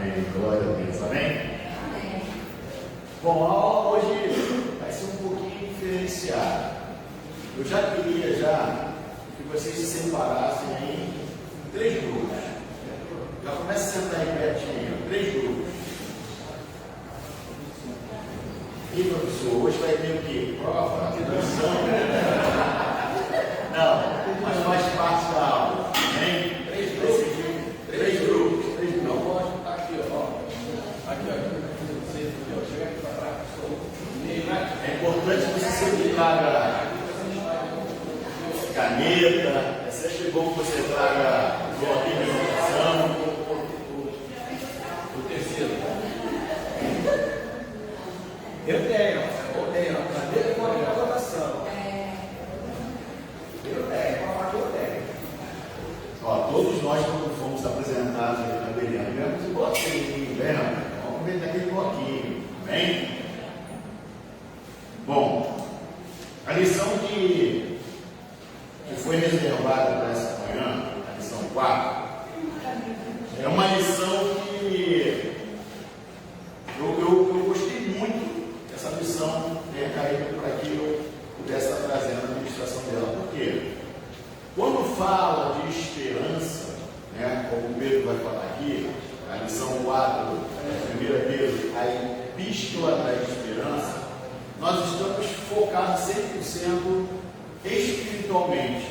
Amém. Glória a Deus. Amém? Bom, a aula hoje vai ser um pouquinho diferenciada. Eu já queria que vocês se separassem em 3 grupos. Já começa a sentar aí pertinho, 3 grupos. E professor, hoje vai ter o quê? Prova, atribuição? Não, mas faz parte da aula. Amém? 3 grupos. 3 grupos. Não pode estar aqui, ó. Aqui, ó. Chega aqui para trás. É importante que você sempre traga caneta. É sempre bom que você traga bloquinho de anotação. O terceiro. Eu tenho caneta com a anotação. Eu tenho. Ó, todos nós, quando fomos apresentados aqui na Belém, tivemos um bloquinho, lembra? Vamos ver daquele bloquinho, amém? Bom, a lição que foi reservada para essa manhã, a lição 4, é uma lição que eu gostei muito dessa lição ter caído para que eu pudesse estar trazendo a administração dela. Por quê? Quando fala de esperança, né, como o Pedro vai falar aqui, a lição 4, 1 Pedro, a epístola da esperança, nós estamos focados 100% espiritualmente.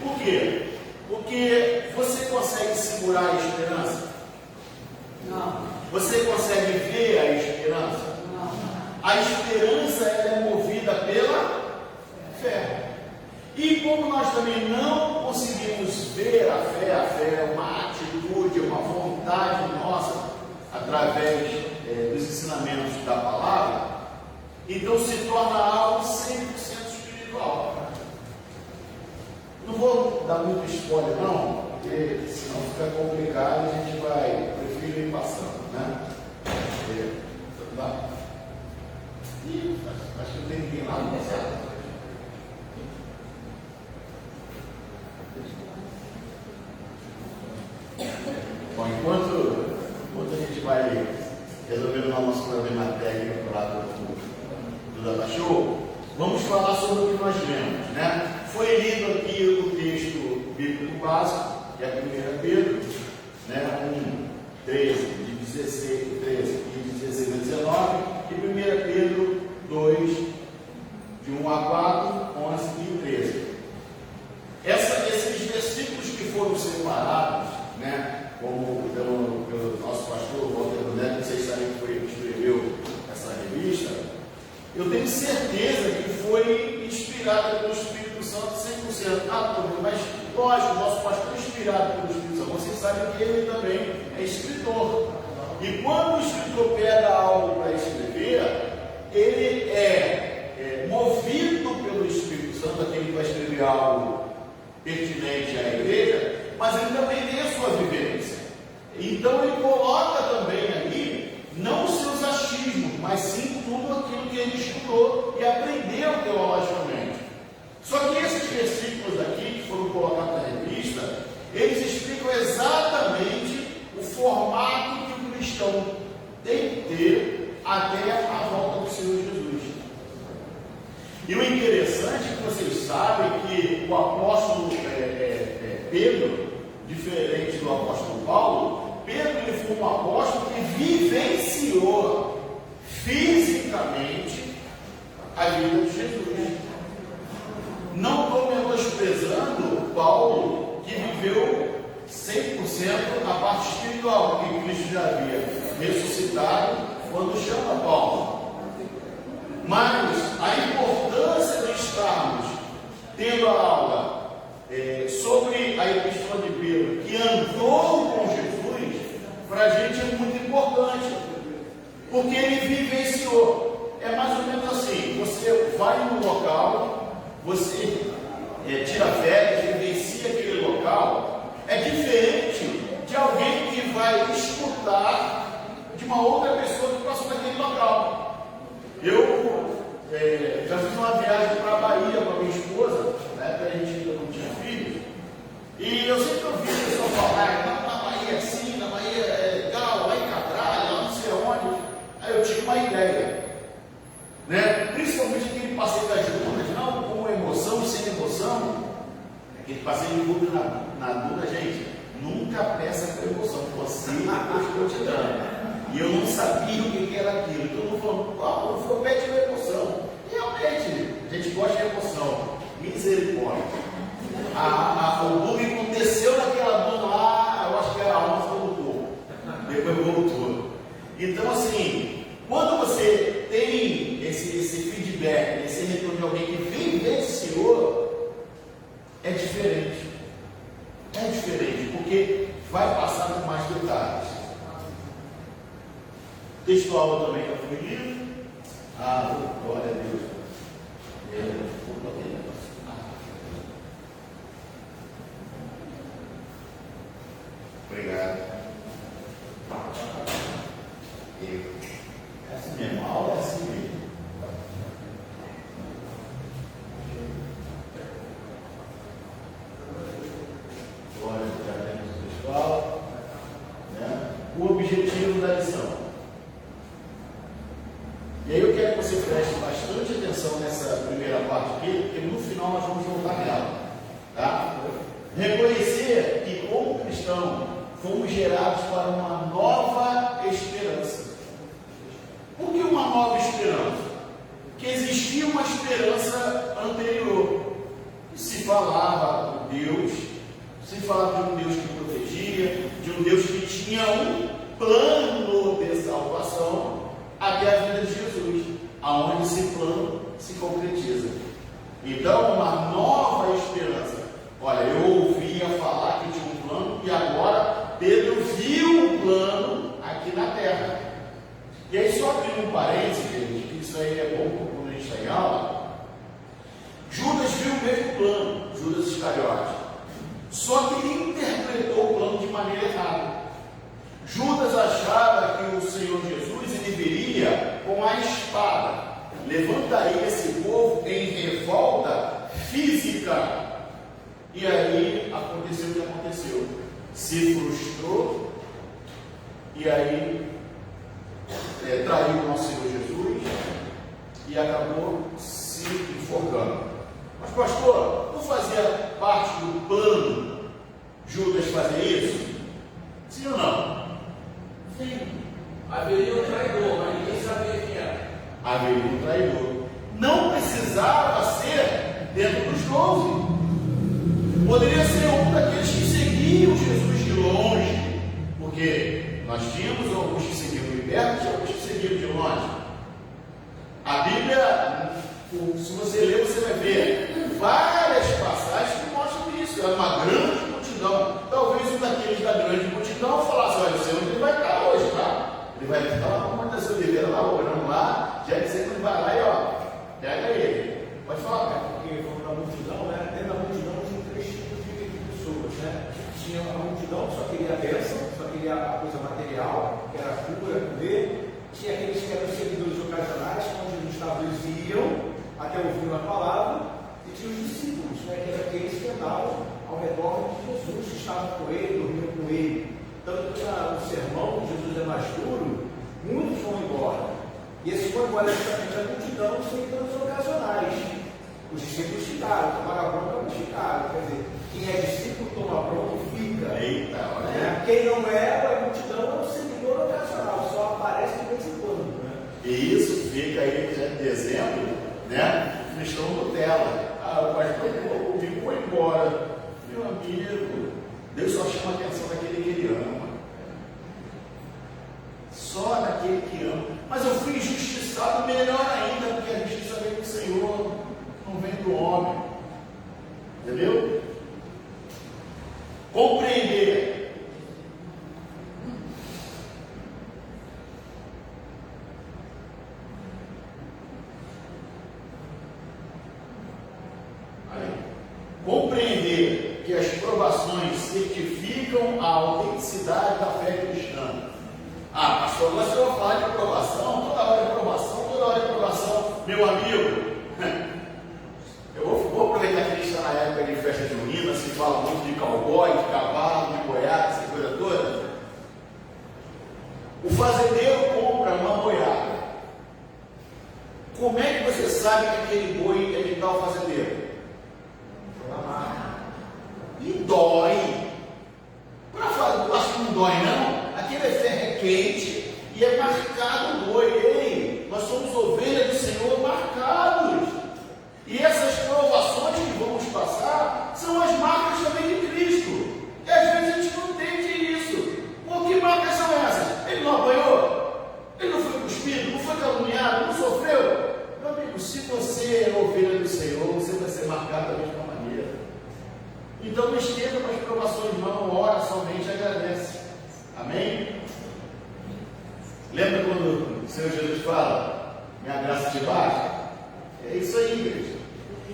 Por quê? Porque você consegue segurar a esperança? Não. Você consegue ver a esperança? Não. A esperança ela é movida pela fé. E como nós também não conseguimos ver a fé é uma atitude, uma vontade nossa, através dos ensinamentos da palavra, então se torna algo 100% espiritual. Não vou dar muito spoiler não, porque senão fica complicado e a gente vai, prefiro ir passando, né? Acho que não tem ninguém lá no passado. Bom, enquanto a gente vai resolvendo o nosso problema técnico lá do Data Show, vamos falar sobre o que nós lemos, né? Foi lido aqui o texto bíblico básico, que é 1 Pedro, né? 13, de 16, 13, de 16 a 19, e 1 Pedro 2, de 1 a 4, 11 e 13. Esses versículos que foram separados, né? Como pelo nosso pastor Walter Neto, vocês sabem que foi ele que escreveu essa revista, eu tenho certeza que foi inspirado pelo Espírito Santo 100%. Mas lógico, o nosso pastor é inspirado pelo Espírito Santo. Vocês sabem que ele também é escritor. E quando o escritor pega algo para escrever, ele é movido pelo Espírito Santo, aquele que vai escrever algo pertinente à igreja, mas ele também tem a sua vivência. Então ele coloca também ali, não os seus achismos, mas sim tudo aquilo que ele estudou e aprendeu teologicamente. Só que esses versículos aqui, que foram colocados na revista, eles explicam exatamente o formato que o cristão tem que ter até a volta do Senhor Jesus. E o interessante é que vocês sabem que o apóstolo Pedro, diferente do apóstolo Paulo, Pedro ele foi um apóstolo que vivenciou fisicamente a vida de Jesus. Não estou menosprezando Paulo, que viveu 100% a parte espiritual, que Cristo já havia ressuscitado quando chama Paulo. Mas a importância de estarmos tendo a aula sobre a epístola de Pedro, que andou com Jesus, para a gente é muito importante, porque ele vivenciou. É mais ou menos assim: você vai no local, você tira férias, vivencia aquele local. É diferente de alguém que vai escutar de uma outra pessoa que passou naquele local. Eu já fiz uma viagem para a Bahia com a minha esposa, na época a gente ainda não tinha filhos, e eu sempre ouvi o pessoal falar: na Bahia é assim, na Bahia é legal. Aquele passeio de bugre na duna, gente, nunca peça com emoção. Você eu estou te dando. E eu não sabia o que era aquilo. Então eu falando, foi pede com emoção. Realmente, a gente gosta de emoção. Misericórdia. O bugre aconteceu naquela duna lá, eu acho que era a 11 voltou. Depois voltou. Então, assim, quando você tem esse feedback, esse retorno de alguém que vem ver o Senhor, é diferente. É diferente, porque vai passar por mais detalhes. Textual também já foi lido. Glória a Deus. Obrigado. É assim mesmo, a aula é assim mesmo. Glória a Deus, pessoal. O objetivo da lição. E aí eu quero que você preste bastante atenção nessa primeira parte aqui, porque no final nós vamos voltar nela. Tá? Reconhecer que, como cristão, fomos gerados para uma nova esperança. Por que uma nova esperança? Porque existia uma esperança anterior. Se falava de Deus, se falava de um Deus que protegia, de um Deus que tinha um plano de salvação até a vida de Jesus, aonde esse plano se concretiza. Então, uma nova esperança. Olha, eu ouvia falar que tinha um plano e agora Pedro viu o plano aqui na terra. E aí, só abrindo um parênteses, gente, que isso aí é bom quando a gente está em aula. Judas viu o mesmo plano, Judas Iscariote, só que ele interpretou o plano de maneira errada. Judas achava que o Senhor Jesus ele viria com a espada, levantaria esse povo em revolta física. E aí aconteceu o que aconteceu. Se frustrou e aí traiu o nosso Senhor Jesus e acabou se enforcando. Mas pastor, não fazia parte do plano Judas fazer isso? Sim ou não? Sim. Haveria um traidor, mas ninguém sabia quem era. Haveria um traidor. Não precisava ser dentro dos 12. Poderia ser um daqueles que seguiam Jesus de longe. Porque nós tínhamos alguns que seguiam de perto e alguns que seguiam de longe. A Bíblia, se você ler, você vai ver várias passagens que mostram isso. Era uma grande multidão. Talvez um daqueles da grande multidão falasse: olha, o Senhor ele vai estar hoje, tá? Ele vai estar lá com uma seu dever lá, orando lá, já dizendo que ele vai lá e pega ele. Pode falar, cara. Porque falando da multidão, né? Dentro da multidão tinha 3 tipos de pessoas, né? Tinha a multidão que só queria a bênção, só queria a coisa material, que era a cura, poder. Tinha aqueles que eram seguidores ocasionais, onde Jesus estava, eles iam até ouvir uma palavra, e tinha os discípulos, né? Que eram aqueles que andavam ao redor de Jesus, que estavam com ele, dormiam com ele. Tanto que no sermão, Jesus é mais duro, muitos vão embora. E esse foi embora justamente a multidão dos seguidores ocasionais. Os discípulos ficaram, tomaram bronca, mas ficaram. Quer dizer, quem é discípulo toma bronca e fica. Eita, olha. Né? Quem não é, a multidão é um seguidor ocasional, só aparece de vez em quando. Né? E isso fica aí de exemplo, né? Cristão Nutella. O pastor ouviu, foi embora. Meu amigo, Deus só chama a atenção daquele que ele ama. Só daquele que ama. Mas eu fui injustiçado, melhor ainda, porque a justiça vem do Senhor, não vem do homem. Entendeu? Compreender. Aí. Compreender que as provações certificam a autenticidade da fé cristã. Pastor, agora você vai falar de aprovação, toda hora de aprovação, toda hora de aprovação. Meu amigo, eu vou aproveitar que a gente está na época de festa junina, se fala muito de cowboy, de cavalo, de boiada, essa coisa toda. O fazendeiro compra uma boiada. Como é que você sabe que aquele boi é de tal fazendeiro? aquele é ferro quente e é marcado o boi. Ei, nós somos ovelhas do Senhor marcados. E essas provações que vamos passar são as marcas também de Cristo. E às vezes a gente não entende isso. Por que marcas são essas? Ele não apanhou? Ele não foi cuspido? Não foi caluniado? Não sofreu? Meu amigo, se você é ovelha do Senhor, você vai ser marcado da mesma maneira. Então não esquenta para as provações, não. Ora somente, agradece. Amém? Lembra quando o Senhor Jesus fala: minha graça te basta? É isso aí, igreja.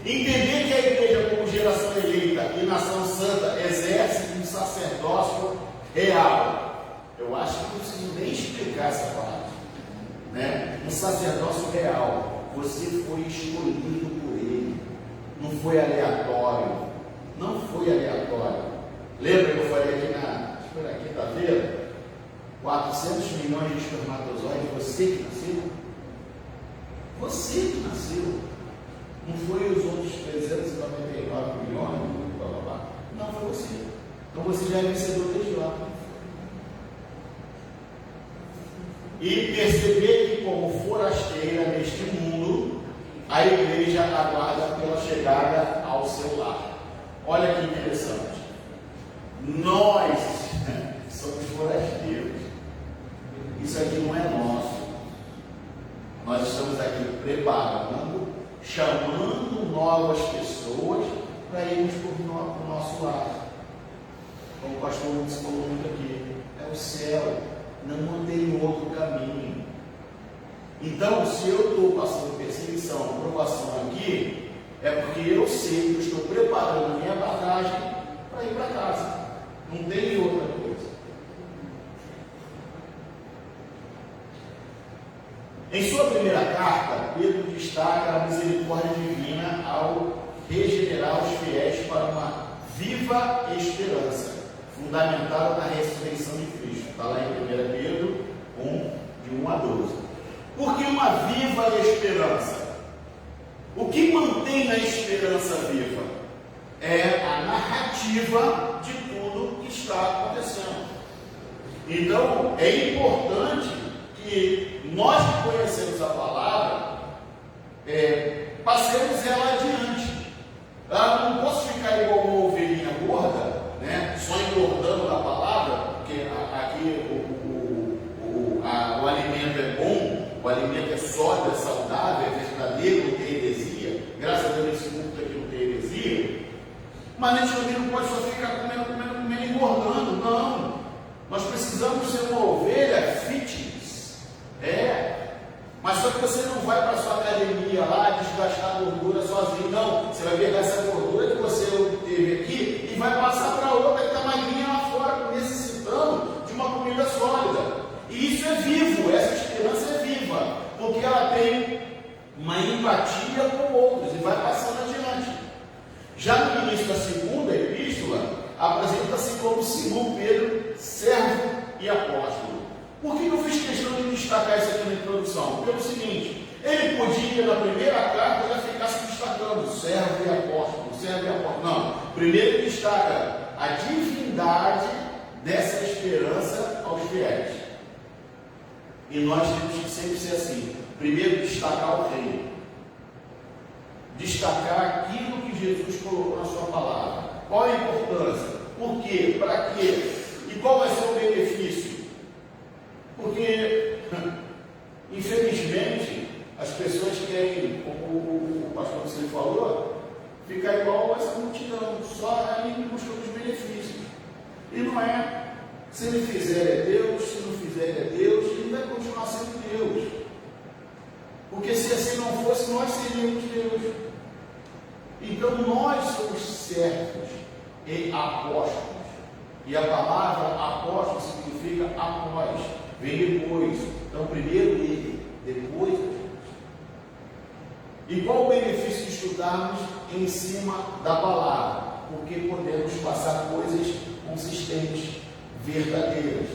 Entender que a igreja, como geração eleita e nação santa, exerce um sacerdócio real. Eu acho que não preciso nem explicar essa parte, né? Um sacerdócio real. Você foi escolhido por Ele. Não foi aleatório. Não foi aleatório. Lembra que eu falei aqui na quinta-feira? 400 milhões de espermatozoides, você que nasceu? Você que nasceu. Não foi os outros 399 milhões, blá, blá, blá. Não, foi você. Então você já é vencedor desde lá. E perceber que, como forasteira neste mundo, a igreja aguarda pela chegada ao seu lar. Olha que interessante. Nós somos forasteiros. Isso aqui não é nosso. Nós estamos aqui preparando, chamando novas pessoas para irmos para o nosso lar. Como o pastor Lúcio falou muito aqui, é o céu, não tem outro caminho. Então, se eu estou passando perseguição, provação aqui, é porque eu sei que eu estou preparando a minha bagagem para ir para casa. Não tem outra coisa. Em sua primeira carta, Pedro destaca a misericórdia divina ao regenerar os fiéis para uma viva esperança, fundamentada na ressurreição de Cristo. Está lá em 1 Pedro 1, de 1 a 12. Por que uma viva esperança? O que mantém a esperança viva? É a narrativa de tudo que está acontecendo. Então, é importante que nós que conhecemos a palavra, passemos ela adiante. Eu não posso ficar igual uma ovelhinha gorda, né, só engordando da palavra, porque aqui o alimento é bom, o alimento é sólido, é saudável, é verdadeiro, não tem heresia. Graças a Deus nesse culto aqui não tem heresia. Mas a gente também não pode só ficar comendo e engordando, não. Nós precisamos ser uma ovelha fitness. Mas só que você não vai para a sua academia lá desgastar a gordura sozinho, não. Você vai pegar essa gordura que você obteve aqui e vai passar para outra que está magrinha lá fora, necessitando de uma comida sólida. E isso é vivo, essa esperança é viva, porque ela tem uma empatia com outros e vai passando adiante. Já no início da segunda epístola, apresenta-se como Simão Pedro, servo e apóstolo. Por que eu fiz questão de destacar isso aqui na introdução? Pelo seguinte, ele podia na primeira carta já ficar se destacando, servo e apóstolo, servo e apóstolo. Não, primeiro ele destaca a divindade dessa esperança aos fiéis. E nós temos que sempre ser assim. Primeiro destacar o reino, destacar aquilo que Jesus colocou na sua palavra. Qual a importância? Por quê? Para quê? E qual vai ser o benefício? Porque, infelizmente, as pessoas querem, como o pastor você falou, ficar igual a essa multidão, só aí em busca dos benefícios. E não é. Se ele fizer é Deus, se não fizer é Deus, ele vai continuar sendo Deus. Porque se assim não fosse, nós seríamos Deus. Então nós somos servos e apóstolos. E a palavra apóstolo significa após, vem depois. Então primeiro ele, depois a gente. E qual o benefício de estudarmos em cima da palavra? Porque podemos passar coisas consistentes, verdadeiras.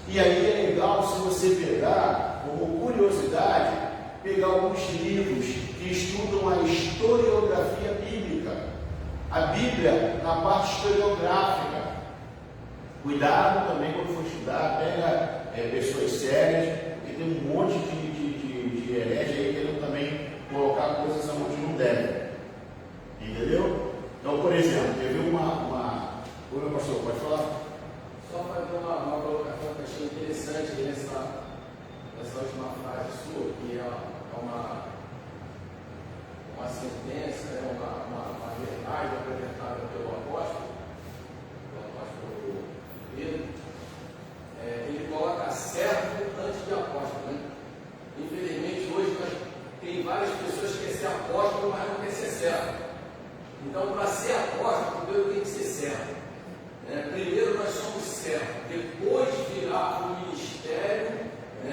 E aí é legal se você pegar, como curiosidade, pegar alguns livros que estudam a historiografia bíblica. A Bíblia na parte historiográfica. Cuidado também quando for estudar, pega pessoas sérias, porque tem um monte de hereges aí querendo também colocar coisas onde não devem. Entendeu? Então, por exemplo, teve uma... Ô, meu pastor, pode falar? Só fazer uma colocação que eu achei interessante nessa última frase sua, que é uma sentença, é uma verdade apresentada pelo apóstolo Pedro. Ele coloca servo antes de apóstolo, né? Infelizmente, hoje tem várias pessoas que querem ser apóstolo, mas não querem ser servo. Então, para ser apóstolo, primeiro tem que ser servo. Primeiro nós somos servos, depois virá o ministério, o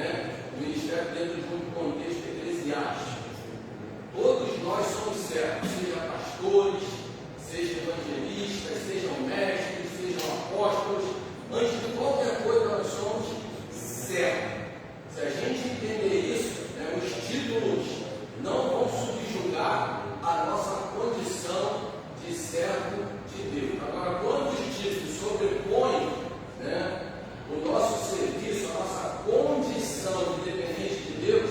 ministério dentro de um contexto eclesiástico. Todos nós somos servos, sejam pastores, sejam evangelistas, sejam mestres, sejam apóstolos. Antes de qualquer coisa, nós somos servos. Se a gente entender isso, os títulos não vão subjugar a nossa condição de servo de Deus. Agora, quando os títulos sobrepõem o nosso serviço, a nossa condição de dependente de Deus,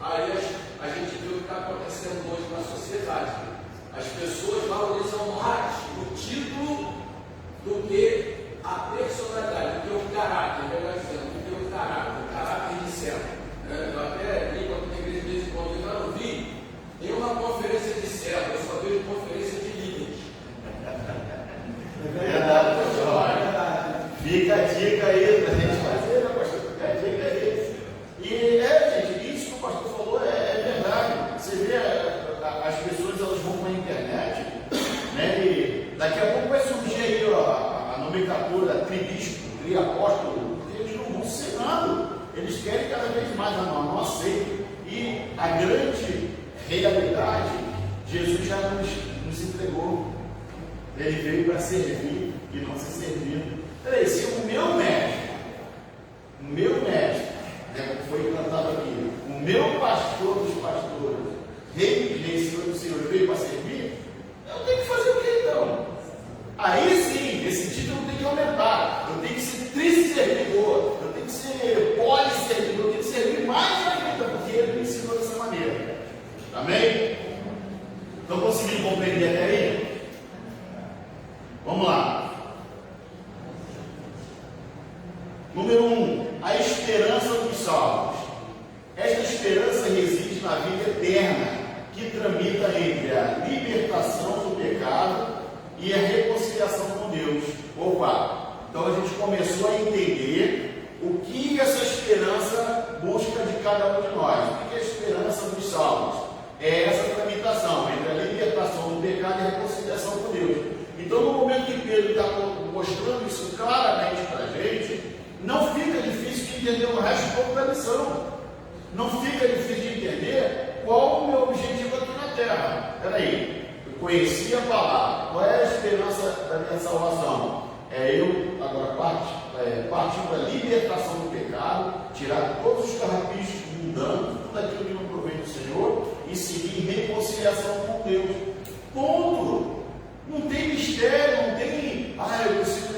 aí a gente vê o que está acontecendo hoje na sociedade. As pessoas valorizam mais o título do que a personalidade, do que o caráter, melhor dizendo, do que o caráter de servo. Eu até brinco aqui na igreja de vez em quando, eu já não vi nenhuma conferência de servo, eu só vejo conferência de líderes. É verdade, pessoal. Fica a dica aí para a gente fazer, né, pastor? Fica a dica aí. E gente, isso que o pastor falou é verdade. Você vê as pessoas, elas vão para a internet, né? E daqui a pouco vai surgir aí a nomenclatura tribispo, triapóstolo, porque eles não vão ser nada. Eles querem cada vez mais, não aceitam. E a grande realidade, Jesus já nos entregou. Ele veio para servir e não ser servido. Peraí, se o meu mestre, como foi cantado aqui, o meu pastor dos pastores, rei dos reis, Senhor do Senhor, veio para servir, eu tenho que fazer o que então? Aí sim, esse título tem que aumentar. Eu tenho que ser tri-servidor, eu tenho que ser poli-servidor, eu tenho que servir mais ainda, porque ele me ensinou dessa maneira. Amém? Estão conseguindo compreender até aí? Vamos lá. Número 1, a esperança dos salvos. Esta esperança reside na vida eterna, que tramita entre a libertação do pecado e a reconciliação com Deus. Opa! Então a gente começou a entender o que essa esperança busca de cada um de nós. O que é a esperança dos salvos? É essa tramitação entre a libertação do pecado e a reconciliação com Deus. Então, no momento que Pedro está mostrando isso claramente para a gente, não fica difícil de entender o resto todo da lição. Não fica difícil de entender qual o meu objetivo aqui na terra. Peraí, eu conheci a palavra. Qual é a esperança da minha salvação? É eu, agora, partir para a libertação do pecado, tirar todos os carrapichos mundanos, tudo aquilo que não provém do Senhor, e seguir em reconciliação com Deus. Ponto. Não tem mistério, não tem, eu preciso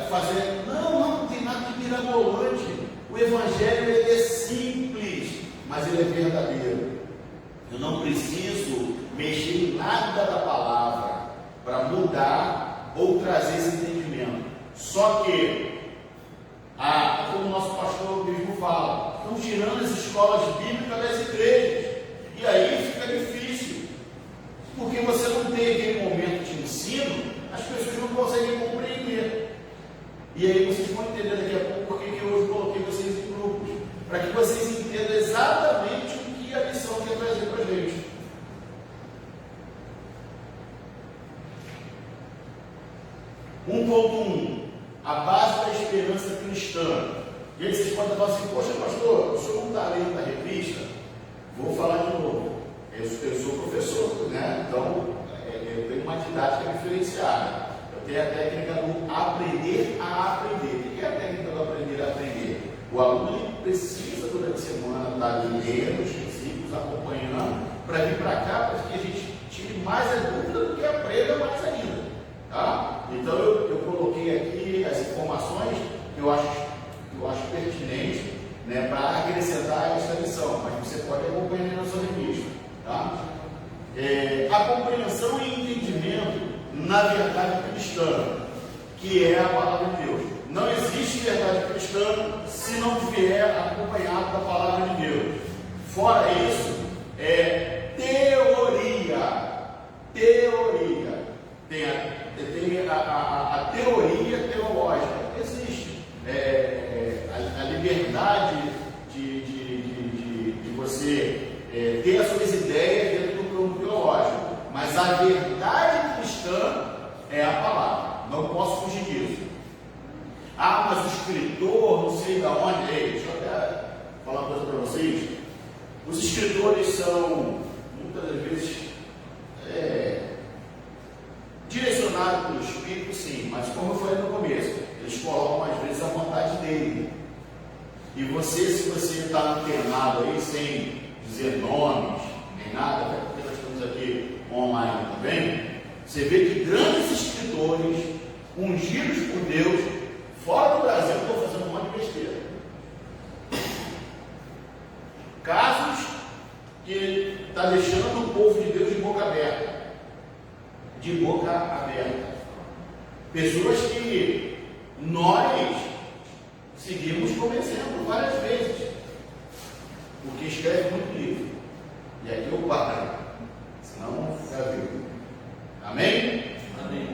fazer. Não tem nada de mirabolante. O Evangelho ele é simples, mas ele é verdadeiro. Eu não preciso mexer em nada da palavra para mudar ou trazer esse entendimento. Só que, como o nosso pastor mesmo fala, estão tirando as escolas bíblicas das igrejas. E aí fica difícil. Porque você não tem aquele momento de ensino, as pessoas não conseguem compreender. E aí vocês vão entender daqui a pouco porque que hoje coloquei vocês em grupos, para que vocês entendam exatamente o que a missão quer trazer para a gente. A base da esperança cristã. E aí vocês podem falar assim: poxa, pastor, o senhor não está lendo a revista? Vou falar de novo. Eu sou professor, né? Então eu tenho uma didática diferenciada. Eu tenho a técnica do aprender a aprender. O que é a técnica do aprender a aprender? O aluno ele precisa durante a semana estar lendo os princípios, acompanhando, para vir para cá, para que a gente tire mais a dúvida do que aprenda mais ainda. Tá? Então eu coloquei aqui as informações que eu acho pertinentes né, para acrescentar esta lição, mas você pode acompanhar na sua revista. Tá? A compreensão e entendimento na verdade cristã, que é a palavra de Deus. Não existe verdade cristã se não vier acompanhado da palavra de Deus. Fora isso, é teoria. Teoria. Tem a teoria teológica. Existe. A liberdade de você ter as suas ideias dentro do campo teológico. Mas a verdade cristã é a palavra. Não posso fugir disso. Ah, mas o escritor, não sei de onde. Deixa eu até falar uma coisa para vocês. Os escritores são, muitas das vezes, direcionados pelo Espírito, sim. Mas como eu falei no começo, eles colocam às vezes a vontade dele. E você, se você está antenado aí, sem dizer nomes, nem nada, até porque nós estamos aqui online também, você vê que grandes escritores, ungidos por Deus, fora do Brasil, estão fazendo um monte de besteira. Casos que está deixando o povo de Deus de boca aberta. De boca aberta. Pessoas que nós seguimos como exemplo várias vezes. Porque escreve muito livro. E aqui eu paro. Senão fica vivo. Amém? Amém.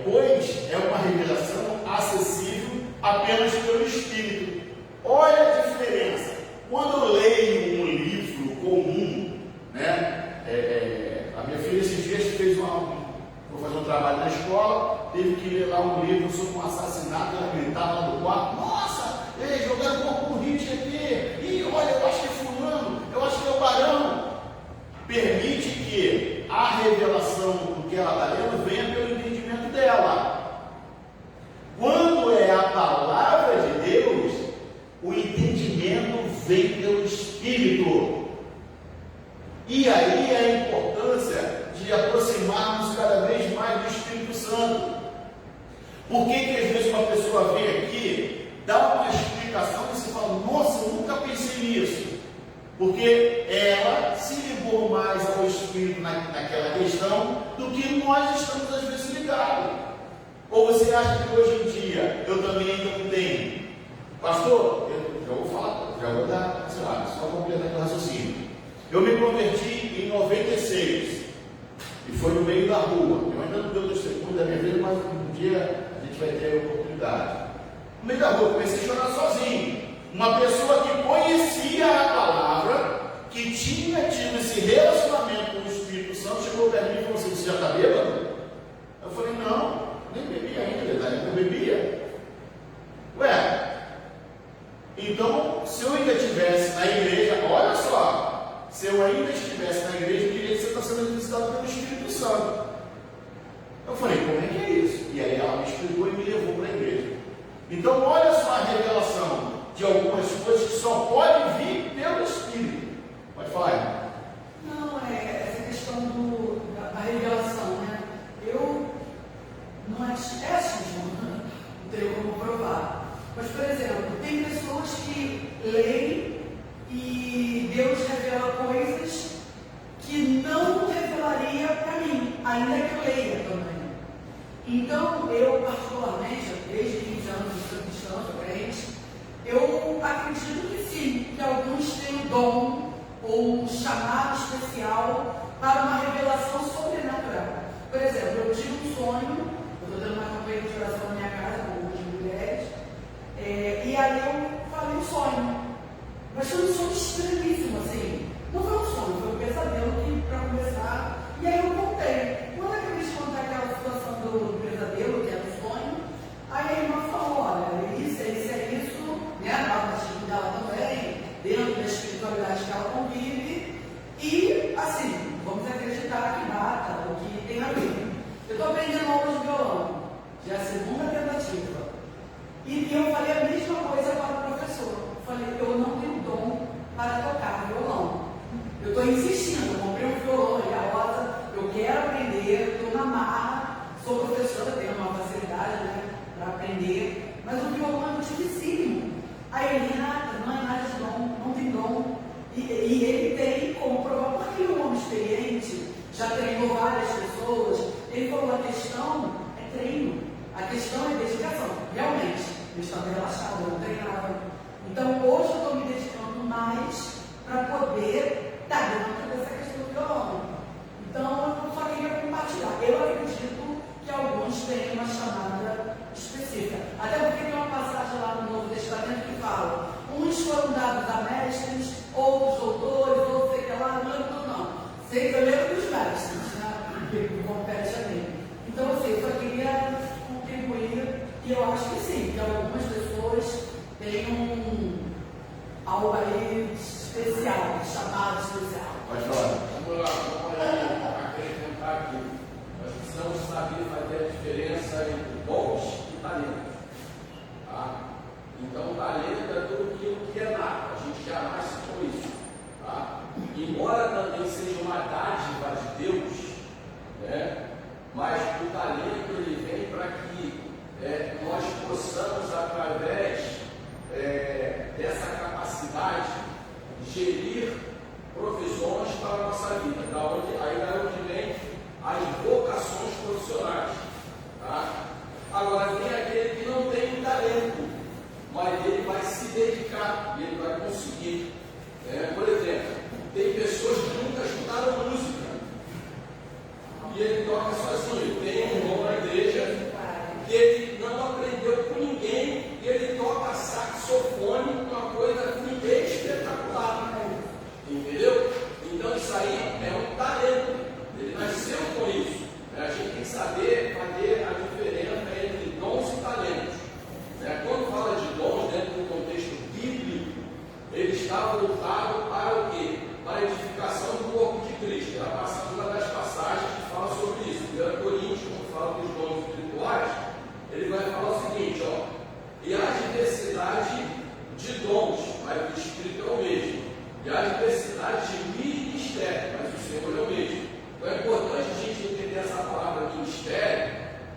Pois é uma revelação acessível apenas pelo Espírito. Olha a diferença. Quando eu leio um livro comum, né? A minha filha esses dias fez foi fazer um trabalho na escola, teve que ler lá um livro sobre um assassinato, ela gritava lá no quarto: nossa, jogaram um pouco no Rio de Janeiro, e olha, eu acho que é fulano, eu acho que é o Barão. Permite que a revelação do que ela está lendo venha pelo entendimento dela. Quando é a palavra de Deus, o entendimento vem pelo Espírito. E aí é a importância de aproximarmos cada vez mais do Espírito Santo. Por que às vezes uma pessoa vem aqui, dá uma explicação e você fala: nossa, eu nunca pensei nisso. Porque ela se ligou mais ao Espírito naquela questão do que nós estamos às vezes ligados. Ou você acha que hoje em dia eu também ainda não tenho? Pastor, eu já vou falar, já vou dar, sei lá, só completar aqui o raciocínio. Eu me converti em 96 e foi no meio da rua. Eu ainda não deu testemunho da minha vida, mas um dia a gente vai ter a oportunidade. No meio da rua, comecei a chorar sozinho. Uma pessoa que conhecia a palavra, que tinha tido esse relacionamento com o Espírito Santo, chegou perto de mim e falou assim: você já está bêbado? Eu falei: não, nem bebia ainda, eu bebia. Ué, então, se eu ainda estivesse na igreja, olha só, se eu ainda estivesse na igreja, eu queria que você está sendo visitado pelo Espírito Santo. Eu falei: como é que é isso? E aí ela me explicou e me levou para a igreja. Então, olha só a revelação de algumas coisas que só podem vir pelo Espírito. Pode falar. Não, essa questão da revelação, né? Eu não é achismo, não tenho como provar. Mas, por exemplo, tem pessoas que leem e Deus revela coisas que não revelaria para mim, ainda que eu leia também. Então, eu particularmente, desde 20 anos eu sou cristã, sou crente, eu acredito que sim, que alguns têm um dom ou um chamado especial para uma revelação sobrenatural. Por exemplo, eu tive um sonho, eu estou dando uma campanha de oração na minha casa com algumas mulheres, e aí eu falei um sonho, mas foi um sonho estranhíssimo, assim. Não foi um sonho, foi um pesadelo que, para começar, e aí eu contei. Quando eu acabei de contar aquela situação do pesadelo, que era o sonho, aí a irmã falou: olha, isso, né? A parte dela também, dentro da espiritualidade que ela convive, e assim, vamos acreditar que bata, o que tem a ver. Eu estou aprendendo aula de violão, já é a segunda tentativa, e eu falei a mesma coisa para o professor. Eu falei: eu não tenho dom para tocar violão. Eu estou insistindo, eu comprei um violão ali, a Rosa, eu quero aprender, estou na marra, sou professora, tenho uma facilidade, né, para aprender, já treinou várias pessoas. Ele falou, a questão é treino, a questão é dedicação. Realmente, eu estava relaxado, eu não treinava. Então, hoje eu estou me dedicando mais para poder estar dentro dessa questão do violão. Então, eu só queria compartilhar. Eu acredito que alguns têm uma chamada específica. Até porque tem uma passagem lá no Novo Testamento que fala: uns foram dados a mestres, outros doutores, outros sei que lá, não lembro tudo não. Sei que eu lembro dos mestres, né? Que compete a mim. Então, assim, eu só queria contribuir, e eu acho que sim, que algumas pessoas têm algo aí especial, chamado especial. Pode falar. Vamos lá, vamos acrescentar aqui. Nós precisamos saber fazer a diferença entre dons e talentos. Tá? Então, talento é tudo aquilo que é nato. A gente já nasce com isso. Tá? Embora também seja uma dádiva de Deus, né? Mas o talento ele vem para que nós possamos, através dessa capacidade, gerir provisões para a nossa vida. Aí é onde vem as vocações profissionais. Tá? Agora, tem aquele que não tem talento, mas ele vai se dedicar, ele vai conseguir. Por exemplo, tem pessoas que nunca estudaram música e ele toca sozinho. Tem um irmão na igreja que ele não aprendeu com ninguém e ele toca saxofone, uma coisa espetacular. Entendeu? Então isso aí é um talento. Ele nasceu com isso. A gente tem que saber fazer a diferença entre dons e talentos. Quando fala de dons dentro do contexto bíblico, ele está voltado para o quê? Para a edificação do corpo de Cristo. Uma das passagens que fala sobre isso. 1 Coríntios, quando fala dos dons espirituais, ele vai falar o seguinte, e a diversidade de dons, mas o Espírito é o mesmo. E a diversidade de ministério, mas o Senhor é o mesmo. Então é importante a gente entender essa palavra ministério,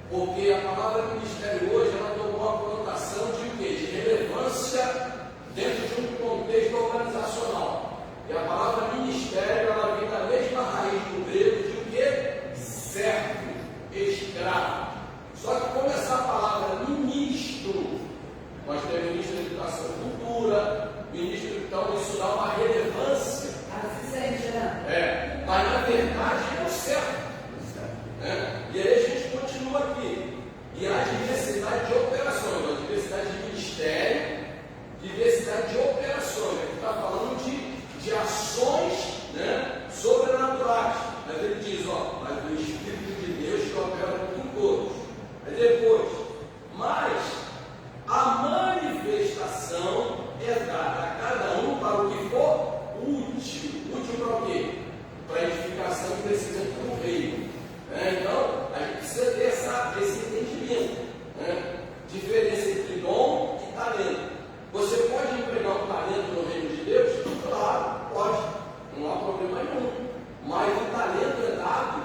porque a palavra ministério hoje ela tomou uma conotação de o quê? De relevância dentro de um contexto organizacional. E a palavra ministério ela vem da mesma raiz do grego de o quê? Servo, escravo. Só que como essa palavra ministro, nós temos ministro da Educação e Cultura, ministro, então isso dá uma relevância. Assim sente, né? Mas na verdade é o certo. E aí a gente continua aqui. E a diversidade de operações, a diversidade de ministério, diversidade de operações. Ele está falando de ações, né, sobrenaturais. Mas ele diz, mas o Espírito de Deus que opera com todos. Aí depois, mas a manifestação é dada a cada um para o que for útil. Útil para o quê? Para a edificação e crescimento do reino. Então, a gente precisa ter esse entendimento. Diferença entre dom e talento. Você pode empregar um talento no reino de Deus? Claro, pode. Não há problema nenhum. Mas o talento é dado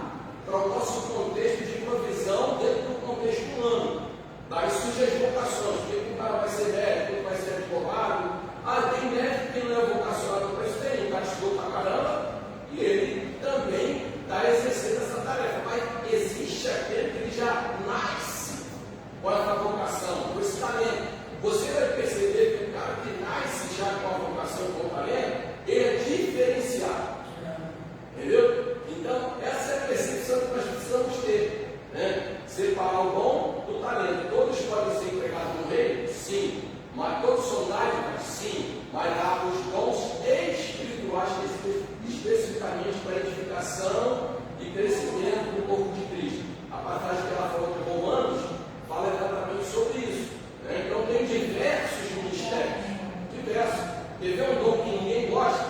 para o nosso contexto de provisão dentro do contexto humano. Daí surgem as vocações. Porque o cara vai ser médico, vai ser advogado. Tem médico que não é vocacionado para isso, tem. O cara estudou pra caramba e ele também está exercendo essa tarefa. Mas existe aquele que ele já nasce com essa vocação, com esse talento. Você vai perceber que o cara que nasce já com a vocação, com o talento, ele é diferenciado. Entendeu? Então, essa é a percepção que nós precisamos ter. Separar o dom do talento. Todos podem ser empregados no reino? Sim. Mas todos são dádivas? Sim. Mas há os dons espirituais especificamente para edificação e crescimento do corpo de Cristo. A passagem que ela falou de Romanos fala exatamente sobre isso. Então tem diversos ministérios. Diversos. Quer ver um dom que ninguém gosta?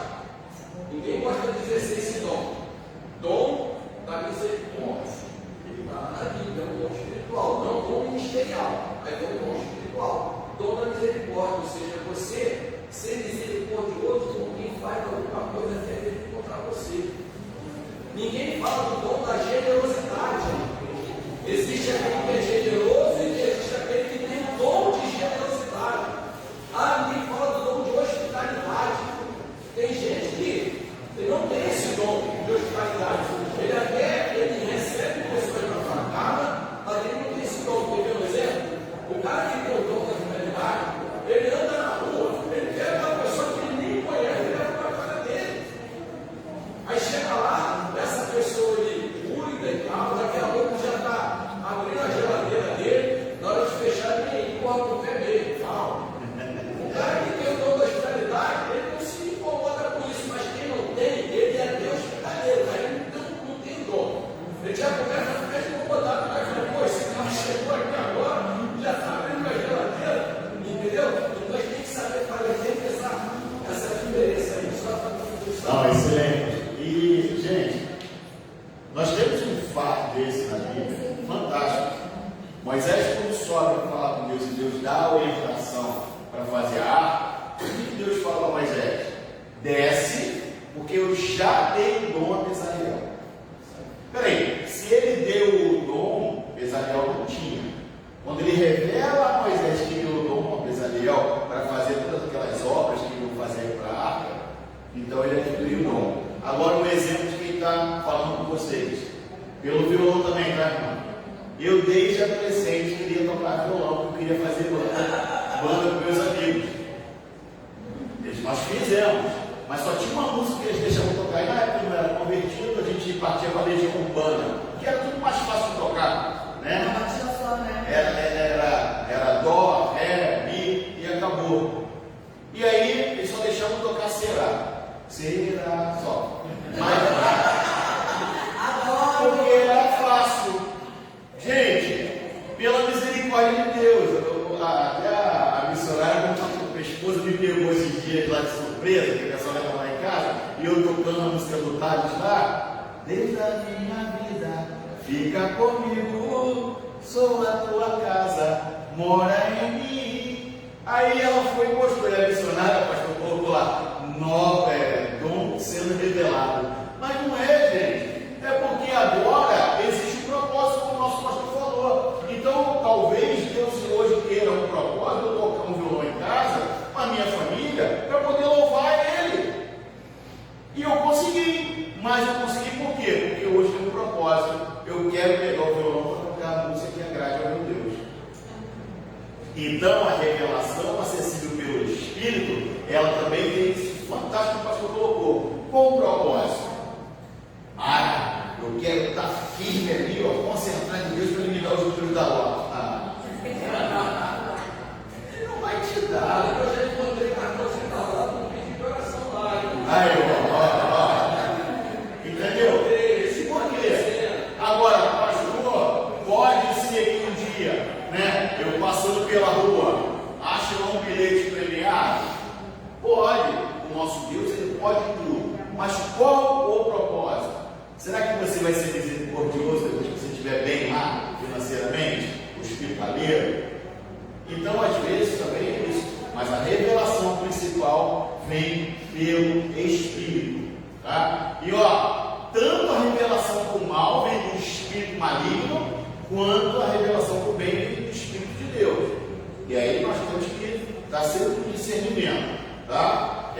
Ninguém gosta de exercer esse dom. Dom da misericórdia. Ele está na Bíblia, é um dom espiritual, não dom ministerial, mas é um dom espiritual. Dom da misericórdia, ou seja, você ser misericordioso com quem faz alguma coisa que contra você. Ninguém fala do dom da generosidade. Existe aquele que é generoso e existe aquele que tem o dom de generosidade. Ninguém fala do dom de hospitalidade. Tem gente que não tem esse dom de hospitalidade. Ele Pelo violão também, tá, irmão? Eu, desde adolescente, queria tocar violão, porque eu queria fazer banda com meus amigos. Nós fizemos, mas só tinha uma música que eles deixavam tocar. E na época eu não era convertido, a gente partia para a legião urbana, que era tudo mais fácil de tocar, né? Uma batida só, né? Era dó, ré, mi e acabou. E aí eles só deixavam tocar será só. Porque era fácil. Gente, pela misericórdia de Deus, até a missionária, a esposa me pegou esses dias lá de surpresa, que o pessoal leva lá em casa, e eu tocando a música do Thales lá, desde a minha vida, fica comigo, sou a tua casa, mora em mim. Aí ela foi e mostrou, a missionária, pastor, colocou lá, dom sendo revelado. Mas não é, gente. É porque agora existe um propósito, como o nosso pastor falou. Então, talvez Deus hoje queira um propósito, eu tocar um violão em casa, com a minha família, para poder louvar Ele. E eu consegui. Mas eu consegui por quê? Porque hoje tem um propósito. Eu quero pegar o violão para tocar a música que agrade ao meu Deus. Então, a revelação acessível pelo Espírito, ela também tem isso fantástico que o pastor colocou. Com o propósito. Eu quero estar firme ali, concentrado em Deus para ele me dar os números da loja. Ele não vai te dar. Eu já encontrei cartão sem lá, não pedi de oração lá. Aí, entendeu? Por quê? Agora, pastor, pode ser que um dia, né, eu passando pela rua, acho lá um bilhete premiado? Pode. O nosso Deus, ele pode tudo. Mas qual o propósito? Será que você vai ser misericordioso depois que você estiver bem lá, financeiramente, hospitaleiro? Então, às vezes, também é isso. Mas a revelação principal vem pelo Espírito. Tá? E tanto a revelação para o mal vem do Espírito maligno, quanto a revelação para o bem vem do Espírito de Deus. E aí nós temos que estar sempre com discernimento. Tá?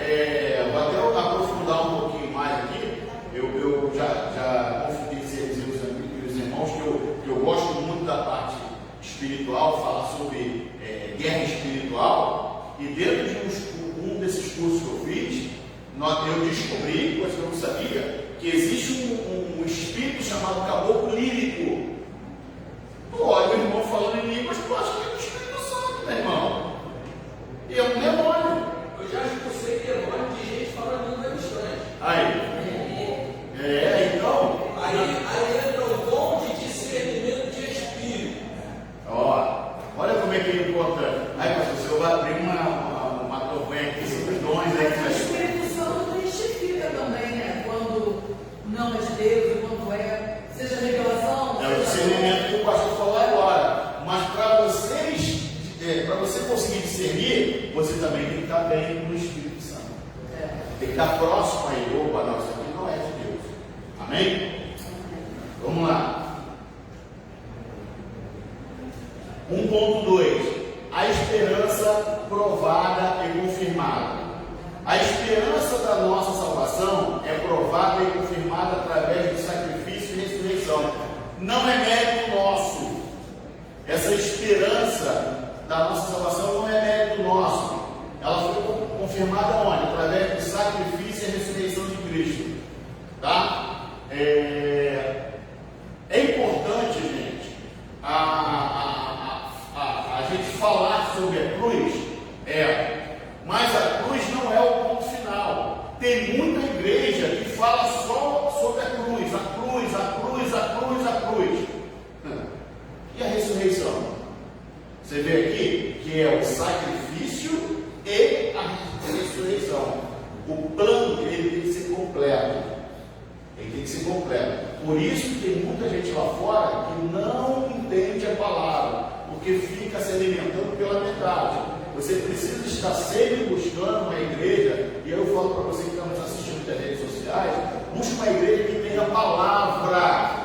Vou até aprofundar um pouquinho mais aqui. Eu já confidenciei os irmãos que eu gosto muito da parte espiritual, falar sobre guerra espiritual. E dentro de um desses cursos que eu fiz, eu descobri, coisa que eu não sabia, que existe um espírito chamado caboclo lírico. Tu olha o irmão falando em línguas, tu acha que é o Espírito Santo, meu irmão. E é um demônio. Eu já expulsei demônio de gente falando língua estranha. Aí. Então. Aí entra o dom de discernimento de espírito. Olha como é que é importante. Aí, pastor, se eu vou abrir uma campanha aqui sobre os dons aí que o Espírito Santo testifica também, né? Quando não é de Deus, quando seja revelação. É o discernimento que o pastor falou agora. Mas para você conseguir discernir, você também tem que estar bem no Espírito Santo. Tem que estar próximo a ele. Opa, não, isso aqui não é de Deus. Amém? Vamos lá. 1.2. A esperança provada e confirmada. A esperança da nossa salvação é provada e confirmada através do sacrifício e ressurreição. Não é mérito nosso. Essa esperança da nossa salvação não é mérito nosso. Ela foi confirmada onde? Através do sacrifício e ressurreição de Cristo. Tá? É importante, gente, a gente falar sobre a cruz, mas a cruz não é o ponto final. Tem muita igreja que fala só sobre a cruz, a cruz, a cruz, a cruz, a cruz. E a ressurreição? Você vê aqui que é o sacrifício e a ressurreição. O plano dele tem que ser completo. Ele tem que ser completo. Por isso que tem muita gente lá fora que não entende a palavra, porque fica se alimentando pela metade. Você precisa estar sempre buscando uma igreja, e eu falo para você que está nos assistindo das redes sociais, busque uma igreja que tenha palavra.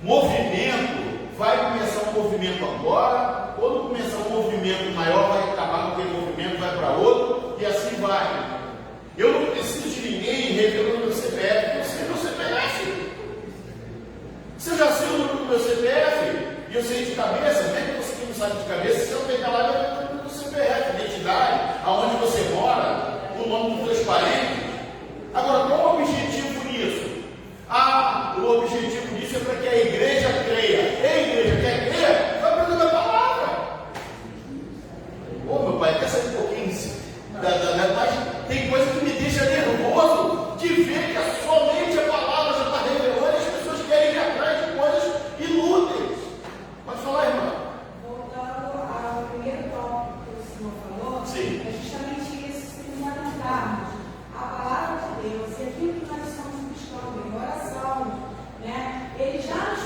Movimento, vai começar um movimento agora, quando começar um movimento maior, vai acabar com aquele movimento, vai para outro, e assim vai. Eu não preciso de ninguém revelando meu CPF, eu sei meu CPF. eu sei de cabeça, mesmo que você não sabe de cabeça, você não tem lá no CPF, identidade, aonde você mora, o nome dos seus parentes. Agora, qual o objetivo disso? O objetivo disso é para que a igreja creia. E a igreja quer crer? Vai aprender a palavra. Ô meu pai, quer saber um pouquinho mas tem coisa que me deixa nervoso de ver que somente a palavra já está revelando e as pessoas querem ir atrás de coisas inúteis. Pode falar, irmã. Voltando ao primeiro tópico que o senhor falou, Sim. é justamente isso, se fundamentarmos a palavra de Deus e aquilo que nós estamos buscando em oração, né? Ele já nos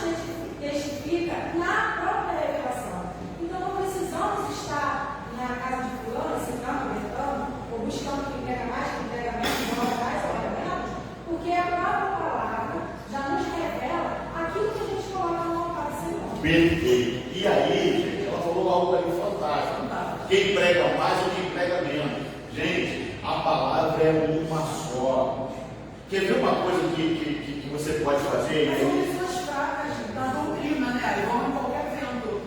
testifica na própria revelação. Então não precisamos estar na casa de fulano, citando, gritando, ou buscando quem pega mais, quem pega menos, quem ora mais, ora menos, porque a própria palavra já nos revela aquilo que a gente coloca no altar do Senhor. Perfeito. E aí, gente, ela falou algo aí fantástico. Quem prega mais ou quem prega menos. Gente, a palavra é uma só. Quer ver uma coisa que você pode fazer? Mas são pessoas fracas da doutrina, né? Igual em qualquer vento.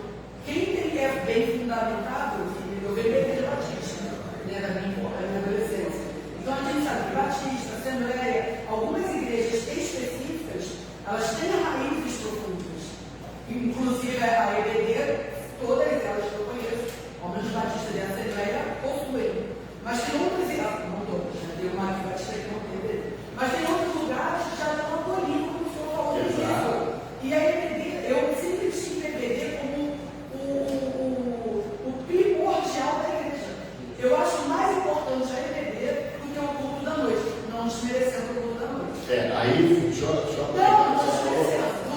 Quem é bem fundamentado, eu vejo a igreja batista, né? Da minha adolescência. Então a gente sabe que Batista, Assembleia, algumas igrejas específicas, elas têm raízes profundas. Inclusive a EBD, todas elas que eu conheço, ao menos Batista de Assembleia, possuem. Mas tem outras igrejas, não todas, né? Tem uma aqui Batista que não tem EBD. Mas tem outros lugares que já estão abolindo, como o senhor falou disso. E a EBD, eu sempre tive a EBD como o primordial da igreja. Eu acho mais importante a EBD do que o culto da noite, não desmerecendo o culto da noite. Aí,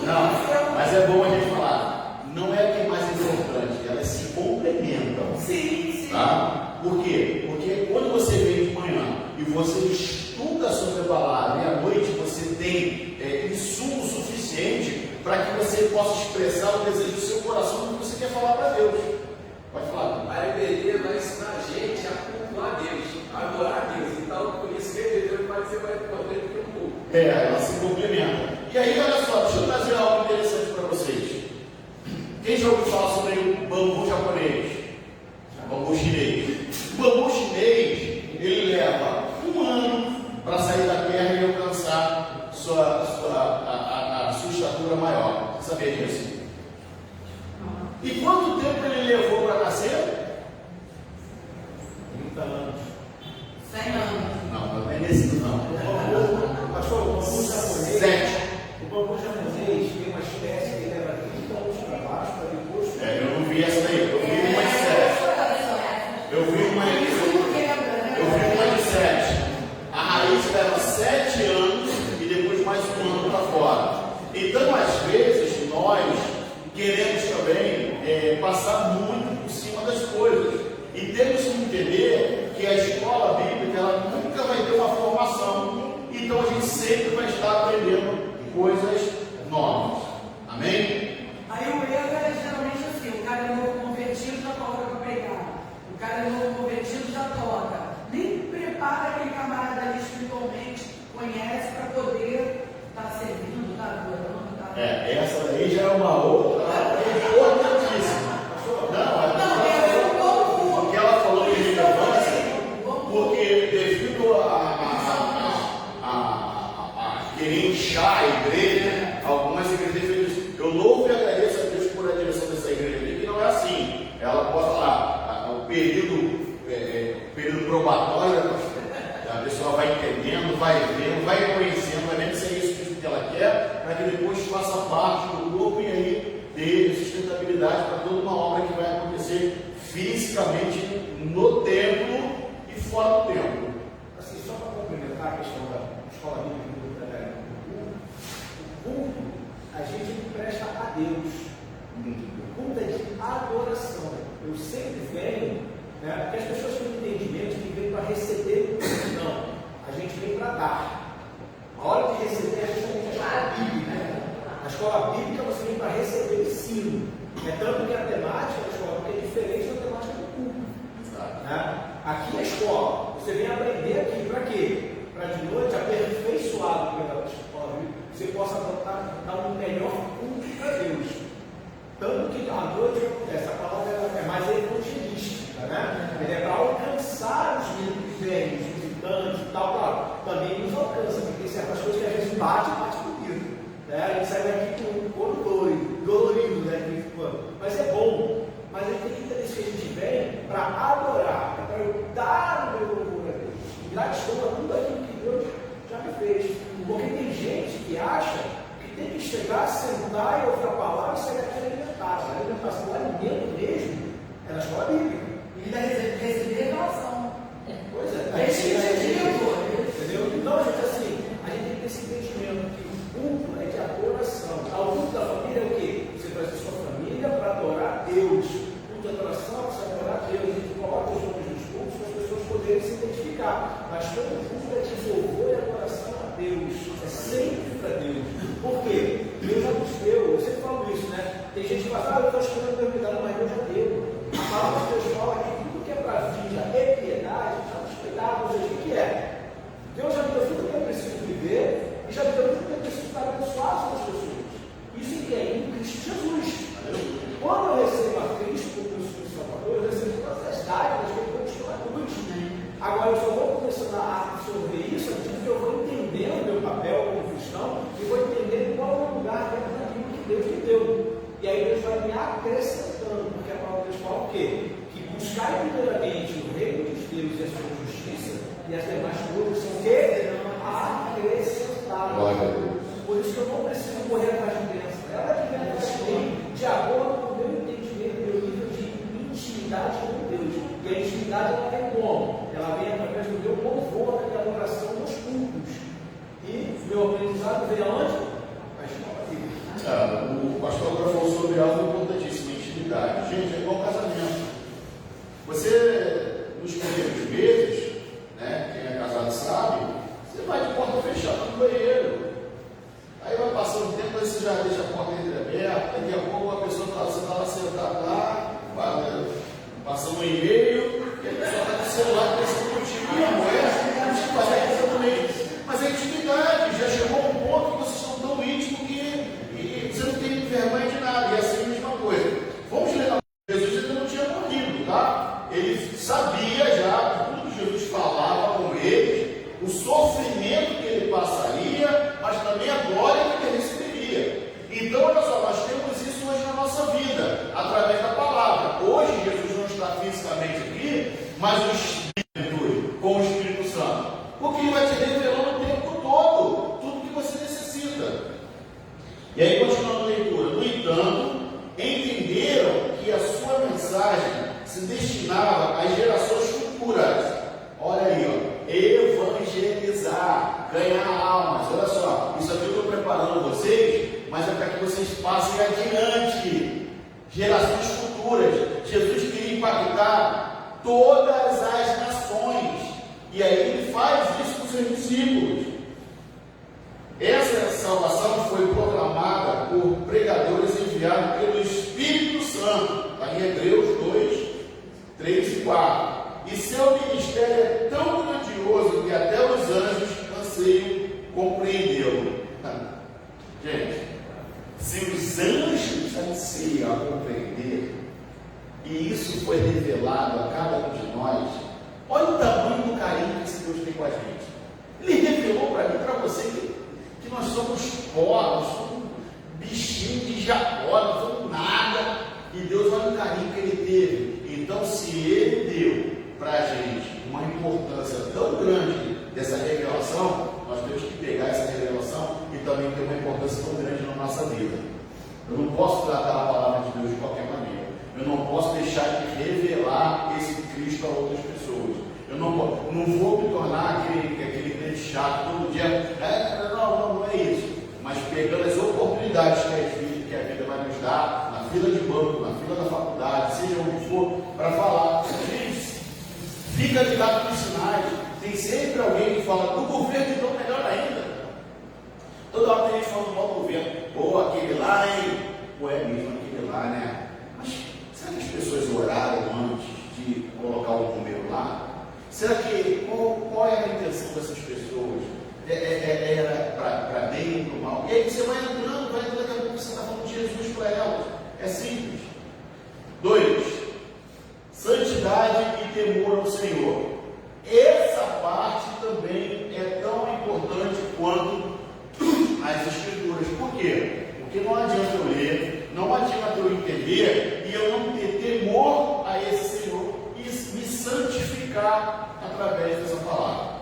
não, mas é bom a gente falar. Não é que é mais importante, elas se complementam. Sim. Tá? Por quê? Porque quando você vem de manhã e você estuda sobre a palavra e à noite você tem insumo suficiente para que você possa expressar o desejo do seu coração do que você quer falar para Deus. Pode falar. A EBD vai ensinar a gente a cultuar Deus, a adorar a Deus. Então, por isso que a EBD vai ser mais importante do que o culto. Ela se complementa. E aí, olha só, deixa eu trazer algo interessante para vocês. Quem já ouviu falar sobre o bambu japonês? Bambu chinês. O bambu chinês, ele leva 1 ano para sair da terra e alcançar a sua estatura maior. Você sabia disso? E quanto tempo ele levou para nascer? 30 anos. 100 anos. Não é nesse não. Pastor, o bambu japonês. 7. O bambu japonês tem uma espécie que leva 30 anos para baixo para depois. Eu não vi essa daí, eu vi uma de 7. Eu vi uma de 7. A raiz leva 7 anos e depois mais 1 ano para fora. Então, às vezes, nós queremos também passar muito por cima das coisas. E temos que entender que a escola bíblica ela nunca vai ter uma formação. Então, a gente sempre vai estar aprendendo coisas novas. Amém? Aí o erro é geralmente assim, o cara é novo convertido já coloca para pregar. O cara é novo convertido já toca. Nem prepara aquele camarada ali espiritualmente, conhece para poder estar servindo, estar adorando, Essa daí já é uma outra importantíssima. Não, porque ela falou de relevância, porque devido a querer inchar a igreja, algumas igrejas dizem, eu louvo e agradeço a Deus por a direção dessa igreja aqui, que não é assim. Ela pode falar, o período probatório, a pessoa vai entendendo, vai vendo, vai conhecendo, vai vendo se é isso que ela quer, para que depois faça parte do corpo e aí dê sustentabilidade para toda uma obra que vai acontecer fisicamente no templo e fora do templo. Assim, só para complementar a questão da escola bíblica o culto a gente presta a Deus. O culto é de adoração. Eu sempre venho, né, porque as pessoas têm um entendimento que vem para receber. Não, a gente vem para dar. A hora de receber é justamente a escola bíblica. A escola bíblica você vem para receber ensino. É tanto que a temática da escola é diferente da temática do culto. Né? Aqui na escola, você vem aprender aqui para quê? Para de noite, aperfeiçoado pela escola bíblica, você possa dar um melhor culto para Deus. Tanto que à noite essa palavra é mais evangelística, né? Ele é para alcançar os que vêm, os visitantes e tal, claro. Também nos alcança, porque tem certas coisas que às vezes bate comigo. Né? A gente sai daqui com um corpo dolorido, né? Mas é bom. Mas a gente tem que entender que a gente vem para adorar, para eu dar o meu louvor a Deus. Gratidão a tudo aquilo que Deus já me fez. Porque tem gente que acha que tem que chegar, sentar e ouvir a palavra e sair daqui alimentar. A alimentação, o alimento mesmo, é na escola bíblica. E ainda receber revelação. Pois é. Entendeu? Então, gente, assim, a gente tem que ter esse entendimento que o culto é de adoração. O culto da família é o quê? Você traz a sua família para adorar Deus. O culto de adoração é para adorar Deus. A gente coloca os nomes dos cultos para as pessoas poderem se identificar. Mas todo culto é de louvor e adoração a Deus. É sempre para Deus. Por quê? Deus já nos deu. Eu sempre falo isso, né? Tem gente que fala, eu estou esperando Deus me dar, mas Deus já deu. A palavra de Deus fala que tudo que é para vida e piedade, está respeitado. Ou seja, o que é? Deus já me deu tudo que eu preciso viver e já me deu tudo que eu preciso para abençoar as outras pessoas. Isso em quem? Em Cristo Jesus. Quando eu recebo a Cristo como meu Senhor e Salvador, eu recebo todas as dádivas que Ele conquistou na cruz. Agora eu só vou começando a absorver isso à medida que eu vou entendendo o meu papel como cristão e vou entendendo qual é o lugar dentro daquilo que Deus me deu. E aí Deus vai me acrescentando, porque a palavra de Deus fala o quê? Que buscar primeiramente o reino de Deus e a sua justiça, e as demais coisas são o quê? Acrescentadas. Por isso que eu não preciso correr atrás de bênção. Ela que vem atrás de mim, de acordo com o meu entendimento, meu nível de intimidade com Deus. E a intimidade ela vem como? Ela vem através do meu louvor e adoração nos cultos. E meu aprendizado vem aonde? A escola bíblica. O pastor agora falou sobre algo importantíssimo, intimidade. Gente, é igual casamento. Você, nos primeiros meses, né, quem é casado sabe, você vai de porta fechada no banheiro. Aí vai passando o tempo, aí você já deixa a porta entreaberta, daqui a pouco a pessoa você está lá sentado lá, passando um e-mail, e a pessoa está com o celular pensando contigo, e a mulher, exatamente. Mas a intimidade já chegou a um ponto que vocês estão tão íntimos que você não tem vergonha de nada, e assim a mesma coisa. Vamos lembrar, Jesus ainda não tinha morrido, tá? Ele sabia já tudo que Jesus falava com eles, o sofrimento que ele passaria, mas também a glória que ele receberia. Então, olha só, nós temos isso hoje na nossa vida, através da palavra. Hoje, Jesus não está fisicamente aqui, mas o Espírito, com o Espírito Santo, porque ele vai te revelando o tempo todo, tudo que você necessita. E aí, continuando a leitura, no entanto, entenderam que a sua mensagem se destinava às gerações futuras. Olha aí, ó, evangelizar, ganhar almas. Olha só, isso aqui eu estou preparando vocês, mas é para que vocês passem adiante, gerações futuras. Jesus queria impactar todas as nações, e aí ele faz isso com seus discípulos. Essa salvação foi proclamada por pregadores enviados pelo Espírito Santo, está em Hebreus 2, 3 e 4. E seu ministério é tão grandioso que até os anjos anseiam compreendê-lo. Gente, se os anjos anseiam a compreender, e isso foi revelado a cada um de nós, olha o tamanho do carinho que esse Deus tem com a gente. Ele revelou para mim e para você que nós somos pó, nós somos bichinho de Jacó, não somos nada, e Deus olha o carinho que ele teve. Então, se ele deu para a gente uma importância tão grande dessa revelação, nós temos que pegar essa revelação e também ter uma importância tão grande na nossa vida. Eu não posso tratar a palavra de Deus de qualquer maneira. Eu não posso deixar de revelar esse Cristo a outras pessoas. Eu não vou me tornar aquele crente chato todo dia. Não é isso. Mas pegando as oportunidades que a vida vai nos dar, na fila de banco, na fila da faculdade, seja onde for, para falar. Gente, fica ligado nos sinais. Tem sempre alguém que fala do governo, então melhor ainda. Toda hora tem gente falando mal do governo. Pô, aquele lá, hein? Pô, é mesmo aquele lá, né? Mas será que as pessoas oraram antes de colocar o número lá? Será que, qual é a intenção dessas pessoas? Era para bem ou para o mal? E aí você vai entrando, daqui a pouco você está falando de Jesus para elas. É simples. 2. Santidade e temor ao Senhor. Essa parte também é tão importante quanto as Escrituras. Por quê? Porque não adianta eu ler, não adianta eu entender e eu não ter temor a esse Senhor e me santificar através dessa palavra.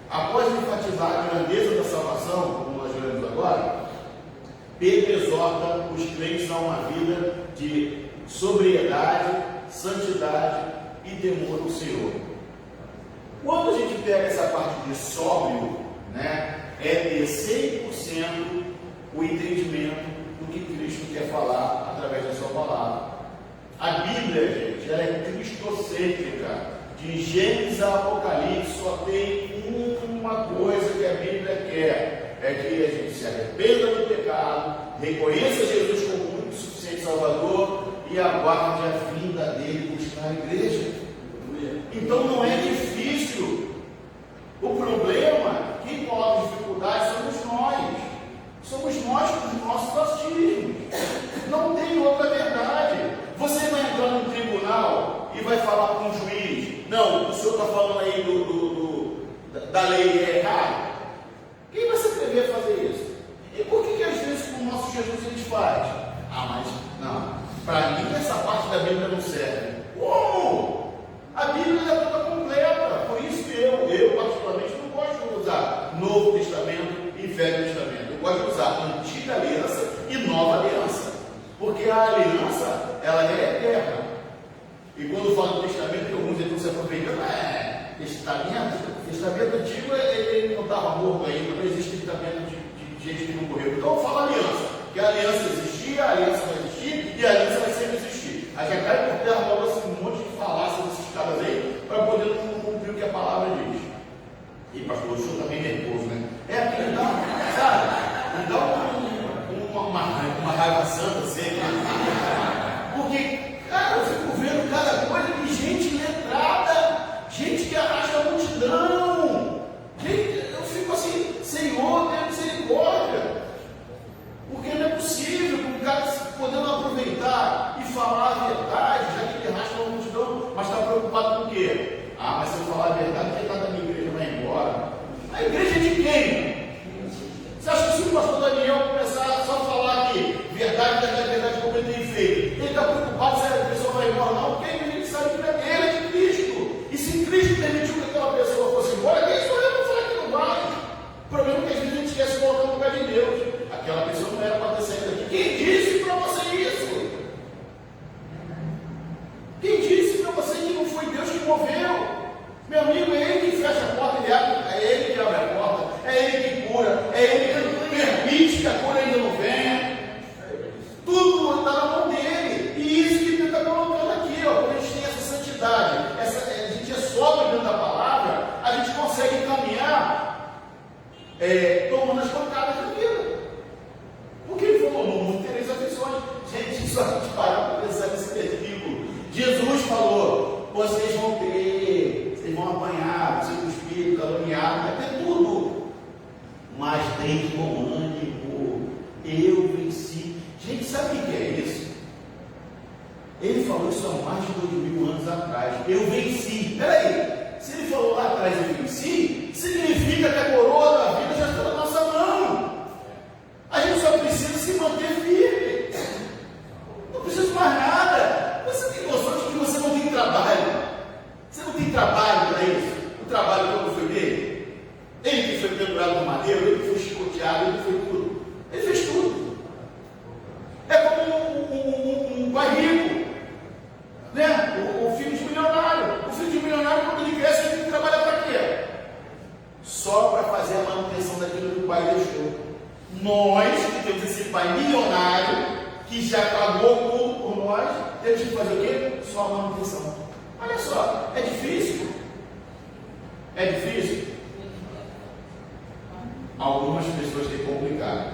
Após enfatizar a grandeza da salvação, como nós lemos agora, Pedro exorta os crentes a uma vida de sobriedade, santidade e temor ao Senhor. Quando a gente pega essa parte de sóbrio, né, é ter 100% o entendimento do que Cristo quer falar através da sua palavra. A Bíblia, gente, ela é cristocêntrica. De Gênesis a Apocalipse só tem uma coisa que a Bíblia quer: é que a gente se arrependa do pecado, reconheça Jesus como o único e suficiente Salvador e aguarde a vinda dele buscar a igreja. Então não é difícil. O problema, quem coloca dificuldade somos nós. Somos nós com os nossos achismos. Não tem outra verdade. Você vai entrar num tribunal e vai falar com um juiz: não, o senhor está falando aí da lei é errado. Quem vai se atrever a fazer isso? E por que às vezes com o nosso Jesus a gente faz? Mas não, para mim essa parte da Bíblia não serve. Como? A Bíblia é toda completa. Por isso que eu particularmente não gosto de usar Novo Testamento e Velho Testamento. Eu gosto de usar Antiga Aliança e Nova Aliança, porque a aliança ela é eterna. E quando fala do testamento, que alguns estão se aproveitando, testamento antigo ele não estava morto ainda, não existe testamento de gente que não morreu. Então fala aliança, que a aliança existia, a aliança vai existir e a aliança vai sempre existir. A gente cai por terra logo assim, um monte de falácias desses caras aí, para poder não cumprir o que a palavra diz. E pastor, o senhor também é nervoso, né? É aqui, me dá, sabe? Me dá uma raiva santa sempre. Porque, cara, eu fico vendo cada coisa de gente letrada, gente que arrasta a multidão. Gente, eu fico assim, Senhor, tenha misericórdia. Porque não é possível que um cara podendo aproveitar e falar a verdade, já que ele arrasta uma multidão, mas está preocupado com o quê? Mas se eu falar a verdade, quem está da minha igreja vai embora. A igreja é de quem? Você acha que se o pastor Daniel começar só a falar aqui, verdade, como ele tem feito, ele está preocupado se a pessoa vai embora ou não? Porque a igreja sabe que ele é de Cristo. E se Cristo permitiu que aquela pessoa fosse embora, quem sou eu para falar que não vai? O problema é que às vezes a gente quer se colocar no lugar de Deus. Aquela pessoa não era para ter saído daqui. Quem disse para você isso? Quem disse para você que não foi Deus que moveu? Meu amigo, é ele que fecha a porta, é ele que abre a porta, é ele que cura, é ele que permite que a cura ainda não venha. Tudo está na mão dele. E isso que ele está colocando aqui, ó. Quando a gente tem essa santidade, a gente é sóbrio dentro da palavra, a gente consegue caminhar tomando as pancadas da vida. Porque ele falou: no mundo tereis aflições. Gente, só a gente parar para pensar nesse versículo. Jesus falou: vocês vão apanhar, vocês vão cuspir, caluniar, vai ter tudo. Mas tem bom ânimo, eu venci. Gente, sabe o que é isso? Ele falou isso há mais de 2000 anos atrás. Eu venci. Peraí, se ele falou lá atrás eu venci, significa que a coroa da vida já está na nossa mão. A gente só precisa se manter firme. Não precisa mais nada. Você tem noção de que você não tem trabalho? Você não tem trabalho para isso? O trabalho todo foi dele? Ele que foi pendurado no madeiro, ele que foi chicoteado, ele que foi tudo. Ele fez tudo. É como um pai rico, né? O filho de milionário. O filho de milionário, quando ele cresce, ele tem que trabalhar para quê? Só para fazer a manutenção daquilo que o pai deixou. Nós, que temos esse pai milionário, que já pagou tudo por nós, temos que fazer o quê? Só a manutenção. Olha só, é difícil? É difícil? Algumas pessoas têm complicado.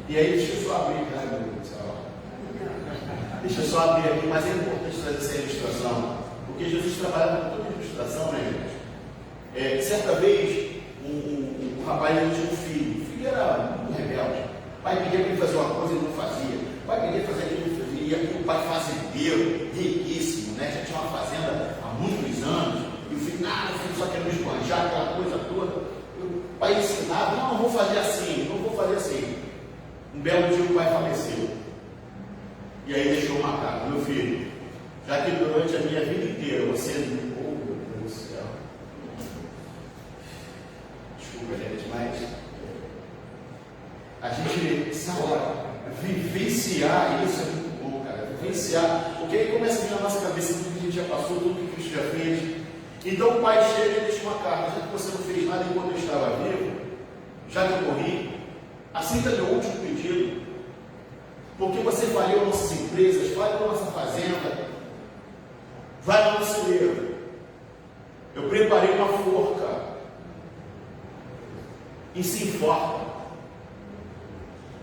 E aí, deixa eu só abrir, deixa eu só abrir aqui, mas é importante trazer essa ilustração, porque Jesus trabalha com toda ilustração, né, gente? Certa vez, um rapaz tinha um filho. O filho era muito rebelde. O pai pedia para ele fazer uma coisa e ele não fazia. O pai pedia para fazer aquilo e não fazia. E e aqui o pai fazendeiro, riquíssimo, né? Já tinha uma fazenda há muitos anos, e o filho só querendo esbanjar aquela coisa toda. O pai ensinava, não vou fazer assim, não vou fazer assim. Um belo dia o pai faleceu. E aí deixou uma carta: meu filho, já que durante a minha vida inteira você, oh meu Deus do céu, desculpa gente, mas a gente sabe, vivenciar isso é muito bom, cara, vivenciar, porque aí começa a vir na nossa cabeça tudo que a gente já passou, tudo que Cristo já fez. Então o pai chega e deixa uma carta: já que você não fez nada enquanto eu estava vivo, já que eu morri, aceita meu último pedido, porque você falhou nossas empresas, falhou nossa fazenda, vai no nosso erro. Eu preparei uma forca e se enforca.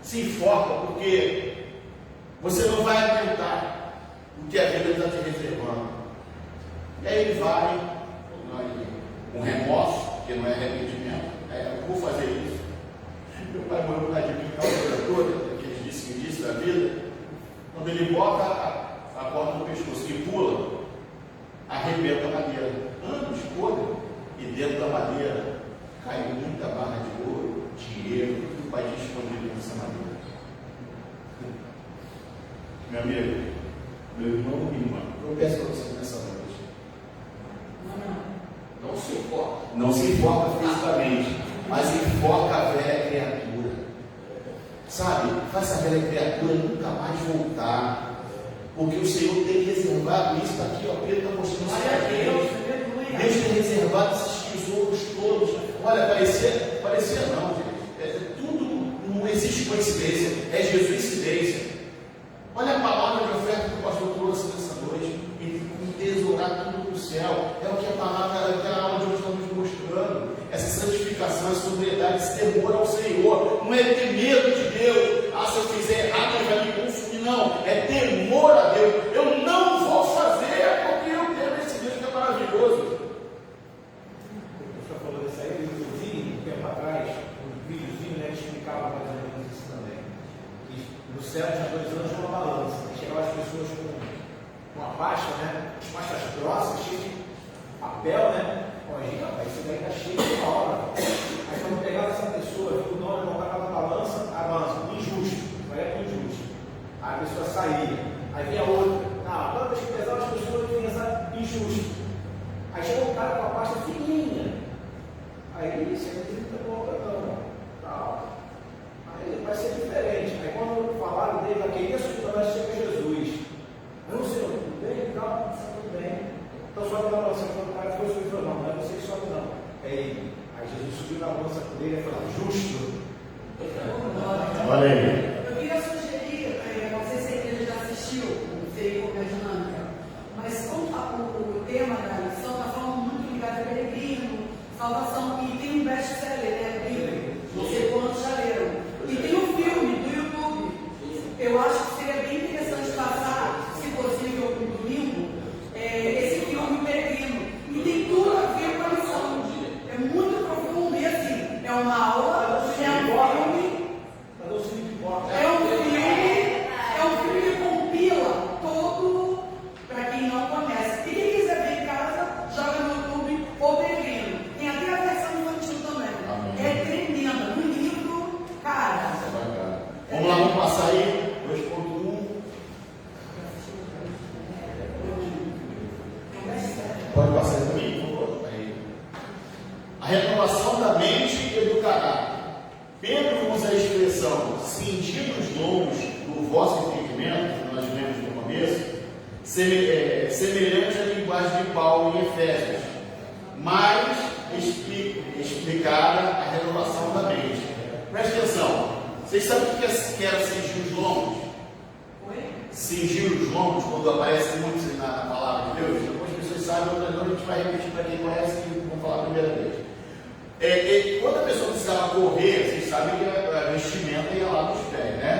Se enforca porque você não vai aguentar o que a vida está te reservando. E aí ele vai com remorso, que não é arrependimento, eu vou fazer isso. Meu pai morreu por causa de brincar toda, aquele disse da vida. Quando ele bota a corda no pescoço e pula, arrebenta a madeira, anos podre, e dentro da madeira cai muita barra de ouro, dinheiro, que o pai tinha escondido nessa madeira. Meu amigo, meu irmão e minha irmã, eu peço para você nessa noite: Não se importa. não se enfoca fisicamente, mas enfoca a velha criatura. Sabe, faça a velha criatura nunca mais voltar, porque o Senhor tem reservado isso. Está aqui, ó, Pedro está mostrando isso para Deus. Deus tem reservado esses tesouros todos. Olha, parecia não, gente. Tudo não existe coincidência, é Jesuicidência. Olha a palavra de oferta que o pastor trouxe nessa noite, e tesourar tudo no céu. É o que a palavra, aquela aula de hoje está nos mostrando. Essa santificação, essa sobriedade, esse temor ao Senhor. Não é ter medo de Deus. Se eu fizer errado, eu já me consumir. Não, é temor a Deus. Eu não vou fazer porque eu tenho esse Deus que é maravilhoso. O senhor falou disso aí, eu vi um tempo atrás um videozinho, né, que explicava mais ou menos isso também. Que no céu tinha 2 anos uma balança. Chegavam as pessoas com uma pasta, né? Pastas grossas, cheias de papel, né? Olha, rapaz, isso daí está cheio de uma hora. Aí quando pegava essa pessoa, viu o nome, colocava na balança, a balança, injusto, vai é injusto. Aí a pessoa saía, aí vinha outra. Não, toda vez que pesava as pessoas, vinha essa injusto. Aí chegou um cara com a pasta fininha. Aí, 130 boca não, tal. Aí vai ser diferente. Aí quando falaram dele, eu queria subir mais ser Jesus. Não, senhor, tudo bem? Calma, tudo bem. Então sobe na balança, quando o cara foi subir, falou: não, não é você que sobe, não. É ele. Aí Jesus subiu na balança com ele e falou: justo. Olha aí. Eu queria sugerir, não sei se a igreja já assistiu, não sei como é a dinâmica, mas como o tema da lição está falando muito ligado a peregrino, salvação, e tem um best-seller, né? Bíblia, não sei quantos já leram. E tem um filme do YouTube. Eu acho que seria bem interessante passar, se possível, no domingo, esse filme Peregrino. E tem tudo a ver com a lição. É muito profundo e assim, é uma aula, é um filme. É um filme que compila todo, para quem não conhece. E quem quiser ver em casa, joga no YouTube O Peregrino. Tem até a versão infantil também. Amém. É tremenda. Um livro, cara. Vamos lá, vamos passar aí. 2.1. Pode passar aí também, por favor. Aí. A renovação da mente e do caráter. Pedro usa a expressão cingidos longos do vosso entendimento, que nós vemos no começo, semelhante à linguagem de Paulo em Efésios, mas explicada a renovação da mente. Preste atenção, vocês sabem o que era cingir os lombos? Cingir os lombos, quando aparece muito na palavra de Deus, algumas pessoas sabem, outras não, a gente vai repetir para quem conhece e vamos falar a primeira vez. Quando a pessoa precisava correr, vocês sabem que a vestimenta ia lá nos pés, né?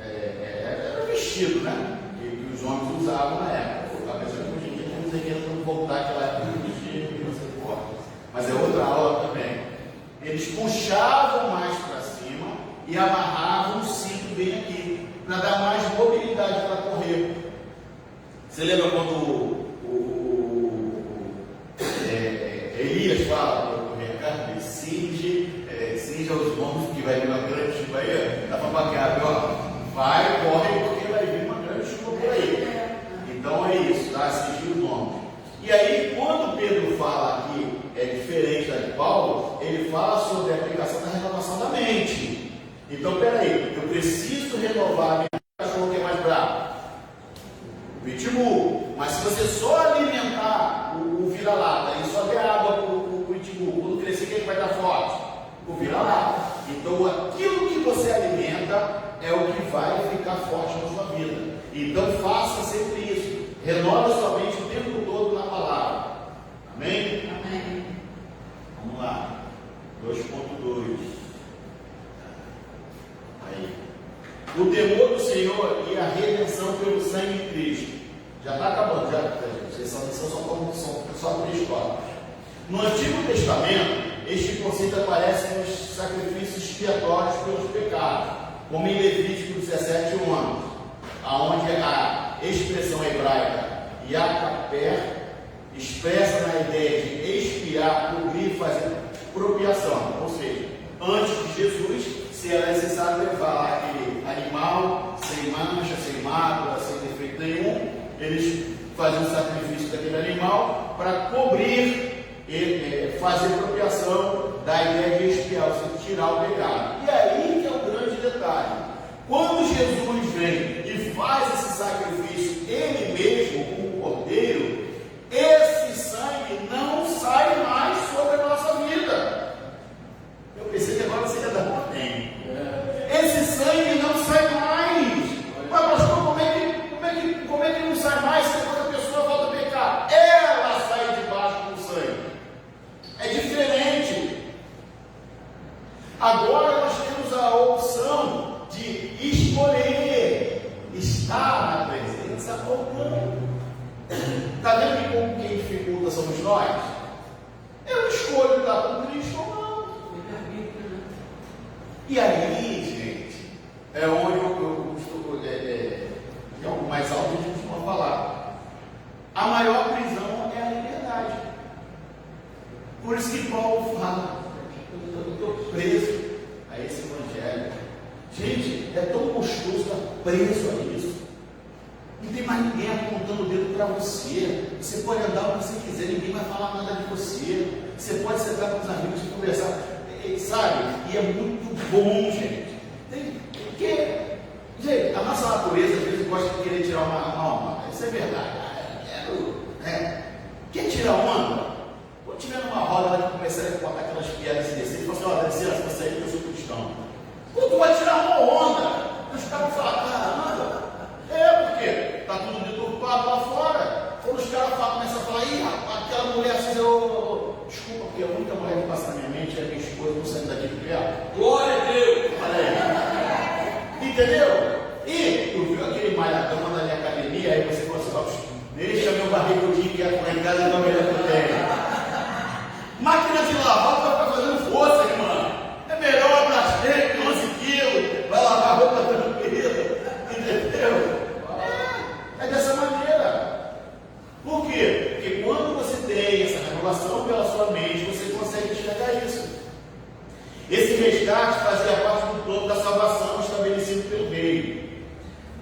Era vestido, né? Que os homens usavam na época. Apesar que hoje em dia estamos tentando voltar àquela época do vestido e não sei porta. Mas é outra aula também. Eles puxavam mais para cima e amarravam o cinto bem aqui, para dar mais mobilidade para correr. Você lembra quando Elias fala para o recado, cinge os lombos que vai vir uma grande chuva aí, dá para baquear, ó, vai, corre, porque vai vir uma grande chuva por aí. Então é isso, tá? Cingir os lombos. E aí, quando Pedro fala aqui, é diferente da de Paulo, ele fala sobre a aplicação da renovação da mente. Então, peraí, eu preciso renovar a minha cachorro que é mais bravo. O pitbull. Mas se você só alimentar o vira-lata e só der água para o pitbull, quando crescer, quem vai dar forte? O vira-lata. Então, aquilo que você alimenta é o que vai ficar forte na sua vida. Então, faça sempre isso. Renova sua mente o tempo todo na palavra. Amém? Amém. Vamos lá. 2.2. Aí. O temor do Senhor e a redenção pelo sangue de Cristo. Já está acabando, já. Só 3 tópicos. No Antigo Testamento, este conceito aparece nos sacrifícios expiatórios pelos pecados, como em Levítico 17:1, aonde a expressão hebraica Yakaper expressa na ideia de expiar, cobrir, fazer propiação. Ou seja, antes de Jesus, se era necessário levar aquele animal sem mancha, sem mácula, sem defeito nenhum, eles faziam o sacrifício daquele animal para cobrir e fazer propiação da ideia de expiar, ou seja, tirar o pecado. E aí que é o grande detalhe. Quando Jesus vem e faz esse sacrifício, ele mesmo, o cordeiro, esse sangue não sai mais sobre a nossa vida. Eu pensei que agora você ia dar um amém. Esse sangue não sai mais. Mas pastor, como é que não sai mais se depois a pessoa volta a pecar? Ela sai de baixo do sangue. É diferente. Agora nós temos a opção de escolher estar na presença ou não. Está vendo que como quem dificulta somos nós? Eu escolho estar com Cristo ou não. E aí, gente, é onde eu costumo, em algo mais alto a gente costuma falar. A maior prisão é a liberdade. Por isso que Paulo fala, eu estou preso a esse evangelho. Gente, é tão gostoso estar preso a isso. Não tem mais ninguém apontando o dedo para você. Você pode andar o que você quiser, ninguém vai falar nada de você. Você pode sentar com os amigos e conversar, sabe? E é muito bom, gente. Porque, gente, a nossa natureza às vezes gosta de querer tirar uma onda. Isso é verdade. Quer tirar onda? Quando tiver numa roda lá que começar a botar aquelas piadas assim, ele fala assim: ó, dá licença, você aí que eu sou cristão. Quando tu vai tirar uma onda, os caras falam: caramba, porque está tudo deturpado lá fora. Quando os caras começam a falar: ih, aquela mulher assim, desculpa, porque a única mulher que passa na minha mente é a minha esposa, não saindo daqui de perto. Glória a Deus! Olha aí. Entendeu? E tu viu aquele malhadão lá na academia, aí você falou assim: deixa meu barrigudinho que é lá em casa, não melhor que eu tenho. Máquina de lavar, tu vai ficar fazendo força, irmã. É melhor Brastemp, 11 quilos, vai lavar a roupa tranquila. Entendeu? É dessa maneira. Por quê? Porque quando você tem essa renovação pela sua mente, você consegue enxergar isso. Esse resgate fazia parte do plano da salvação estabelecido pelo Rei,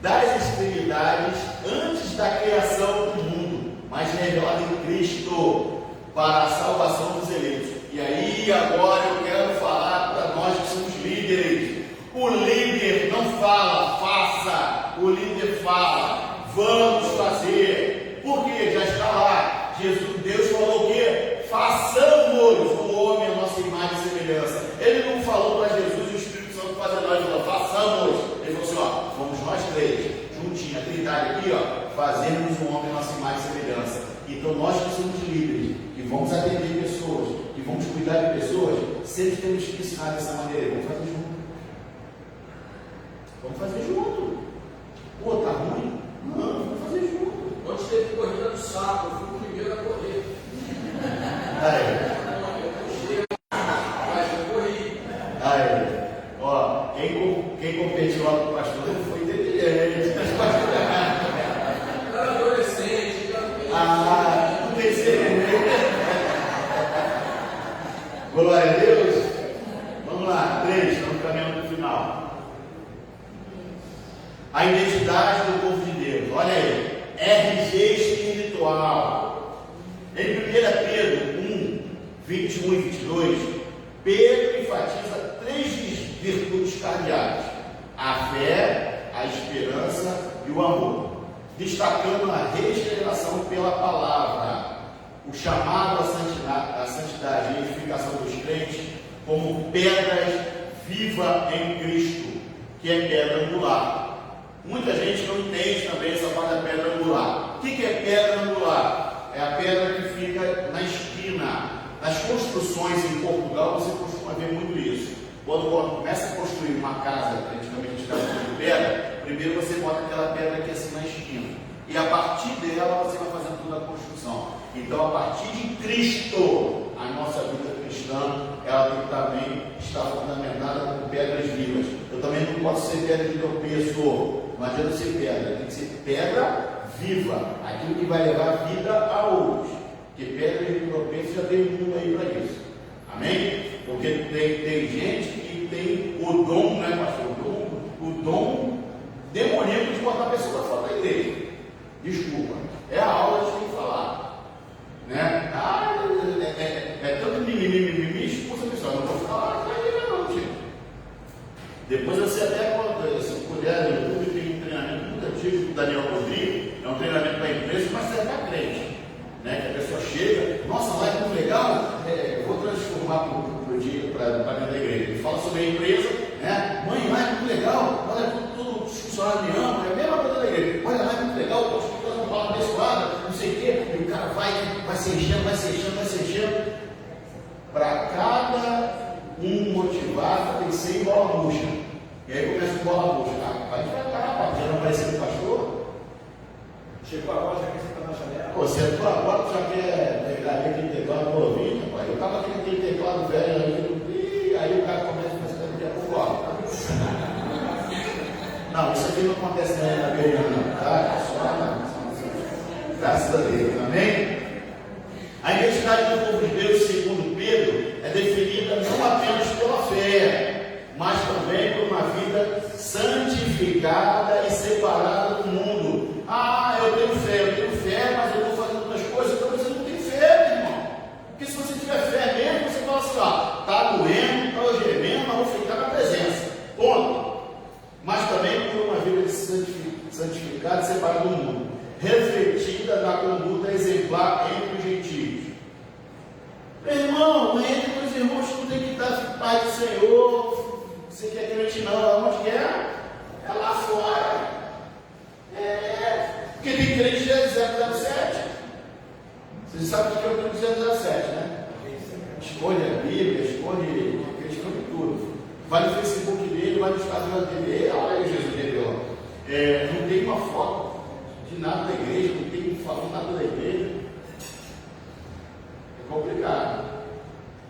das extremidades antes da criação do mundo, mas revelado em Cristo para a salvação dos eleitos. E aí agora eu quero falar para nós que somos líderes. O líder não fala, faça. O líder fala, vamos fazer. Porque já está lá. Deus falou o quê? Façamos o homem a nossa imagem e semelhança. Ele não falou para Jesus e o Espírito Santo fazer nós, ele falou: façamos. Ele falou assim: ó, vamos nós três, juntinho, a trindade aqui, ó, fazermos o homem a nossa imagem e semelhança. Então nós que somos líderes, que vamos atender pessoas, que vamos cuidar de pessoas, sempre temos que ensinar dessa maneira. Vamos fazer junto. Vamos fazer junto. Pô, tá ruim? Não, vamos fazer junto. Onde teve corrida do saco, eu fui o primeiro a correr. Aí. Mas eu corri. Aí. Ó, quem competiu lá com o pastor foi inteligente. Eu era adolescente. Glória a Deus. Vamos lá, 3, estamos caminhando para o final. A identidade do povo de Deus. Olha aí. RG espiritual. Em 1 Pedro 1, 21 e 22, Pedro enfatiza 3 virtudes cardeais: a fé, a esperança e o amor, destacando a regeneração pela palavra, o chamado à santidade e edificação dos crentes como pedras vivas em Cristo, que é pedra angular. Muita gente não entende também essa parte da pedra angular. O que é pedra angular? É a pedra que fica na esquina. Nas construções em Portugal você costuma ver muito isso. Quando começa a construir uma casa, antigamente a gente estava de pedra, primeiro você bota aquela pedra aqui assim na esquina. E a partir dela você vai fazendo toda a construção. Então, a partir de Cristo, a nossa vida cristã, ela tem que também estar fundamentada com pedras vivas. Eu também não posso ser pedra de tropeço. Não adianta ser pedra, tem que ser pedra viva. Aquilo que vai levar vida a outros. Porque pedra de tropeço já tem mundo aí para isso. Amém? Porque tem gente que tem o dom, né, pastor? O dom demoníaco de botar a pessoa para fora da igreja. Desculpa, é a aula que tem que falar, né? É tanto mimimi, expulsa a pessoa. Não vou falar na igreja não, gente. Depois você até, se puder, no YouTube tem um treinamento muito antigo do Daniel Rodrigues, é um treinamento para empresa, mas serve para crente, né? Que a pessoa chega, nossa, lá é muito legal, vou transformar para o dia, para dentro da igreja. Ele fala sobre a empresa, né? Mãe, lá é muito legal, olha, tudo os funcionários me amam, é a mesma coisa da igreja. Olha, lá é muito legal, o pastor faz uma palavra abençoada, não sei o quê, e o cara vai se enchendo. Para cada um motivado tem 100 bola murcha. E aí começa o bola murcha. Vai devagar, rapaz, já não apareceu o pastor? Chegou agora, já quer sentar na janela. Pô, você entrou agora, tu já quer pegar ali aquele teclado novinho, rapaz. Eu estava aqui naquele teclado velho ali, e aí o cara começa a fazer daqui a pouco, ó. Não, isso aqui não acontece na igreja, não, tá? Só graças a Deus, amém? A identidade do povo de Deus, segundo Pedro, é definida não apenas pela fé, mas também por uma vida santificada e separada do mundo. Ah, eu tenho fé, mas eu estou fazendo outras coisas, então você não tem fé, meu irmão. Porque se você tiver fé mesmo, você fala assim, ó, está doendo, está gemendo, mas vou ficar na presença. Ponto. Mas também por uma vida santificada e separada do mundo, refletida na conduta exemplar entre os gentios. Meu irmão, entre os irmãos tu tem que estar paz do Senhor. Você quer crente não, onde que é? É lá fora. Porque tem crente de 007. Vocês sabem o que é o crente de 007, né? Esconde a Bíblia, esconde tudo. Vai no Facebook dele, vai no Instagram dele, olha aí Jesus dele, ó. Não tem uma foto de nada da igreja, não tem falando nada da igreja. É complicado.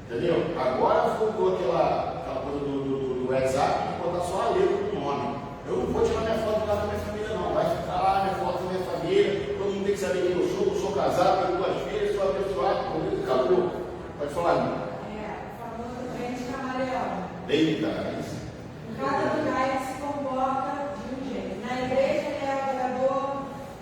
Entendeu? Agora voltou aquela coisa do WhatsApp de botar só a letra do nome. Eu não vou tirar minha foto lá da minha família, não. Vai ficar lá minha foto da minha família, todo mundo tem que saber quem eu sou casado, tenho 2 filhas, sou abençoado, acabou. Pode falar, irmão. O famoso crente camaleão. Eita, isso. Em cada lugar ele se comporta de um jeito. Na igreja ele é adorador,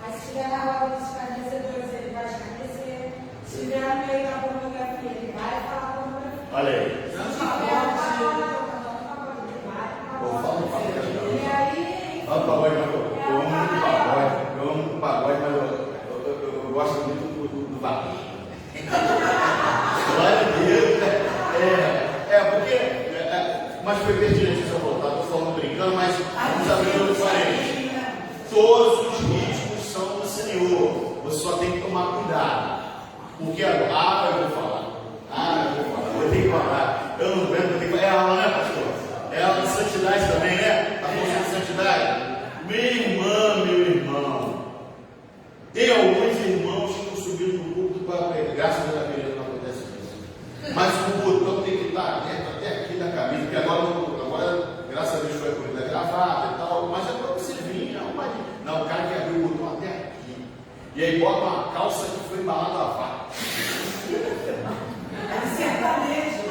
mas se estiver na roda dos escarnecedores, ele vai escarnecer. Se estiver no meio da pornografia, ele vai falar pornografia. Olha aí. Se estiver na palavra, ele vai falar pornografia. E aí, Olha o pagode, eu amo muito pagode, mas eu gosto muito do vaqueiro. Glória a Deus. Porque. Mas foi pertinente essa voltar, estou falando brincando, mas vamos abrir o parênteses. Todos os ritmos são do Senhor. Você só tem que tomar cuidado. Porque agora eu vou falar. Eu tenho que falar. Eu não aguento, eu tenho que falar. É aula, né, pastor? É aula de santidade também, né? A função de santidade. Meu irmão. Tem alguns irmãos que estão subindo no culto para pregar. Graças a Deus não acontece isso. Mas o botão tem que estar dentro até aqui da camisa, porque agora graças a Deus foi a coisa da gravata e tal, mas é para você vir, não, o cara que abriu o botão até aqui, e aí bota uma calça que foi embalada a vaca. É sertanejo.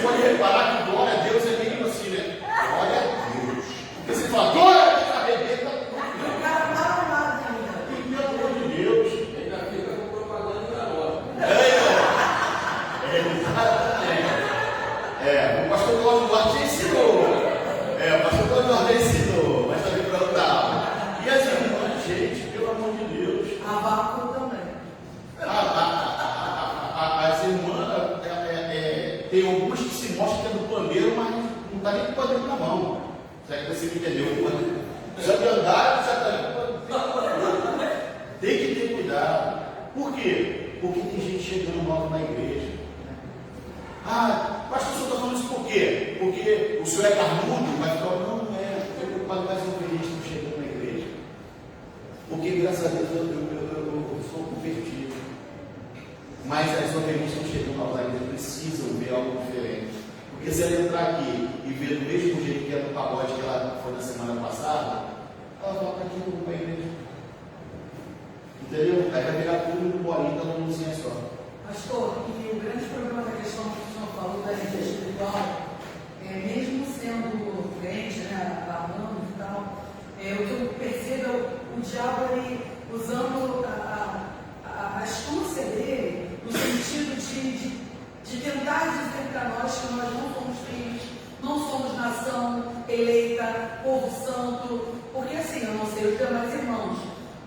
pode reparar que glória a Deus é meio assim, né? Glória a Deus. Porque você fala, glória a Deus, arrebenta tudo. O cara não dá nada ainda. E pelo amor de Deus. Ainda fica com propaganda enganosa. O pastor Cláudio Duarte ensinou. O pastor Cláudio Duarte ensinou, mas também para outra aula. E as irmãs, gente, pelo amor de Deus. A vácuo também. As irmãs, tem algumas que se mostram que é do pandeiro, mas não está nem com o pandeiro na mão. Será que você me entendeu? Já de andar, já está com o pandeiro. Tem que ter cuidado. Por quê? Porque tem gente chegando nova na igreja. Pastor, o senhor está falando isso por quê? Porque o senhor é carnudo, mas não é. Eu estou preocupado mais com o que estão chegando na igreja. Porque, graças a Deus, eu sou convertido. Mas as ovelhas estão chegando ao lado, precisam ver algo diferente. Porque se ela entrar aqui e ver do mesmo jeito que é no pagode que ela foi na semana passada, ela volta aqui no igreja. Entendeu? Aí vai virar tudo no bolinho, tá numa luzinha só. Pastor, e o grande problema da questão que o senhor falou da vida espiritual, mesmo sendo crente, né, amando e tal, o que eu percebo é o diabo ele usando a astúcia dele no sentido de tentar dizer para nós que nós não somos filhos, não somos nação eleita, povo santo, porque assim, eu não sei os demais irmãos,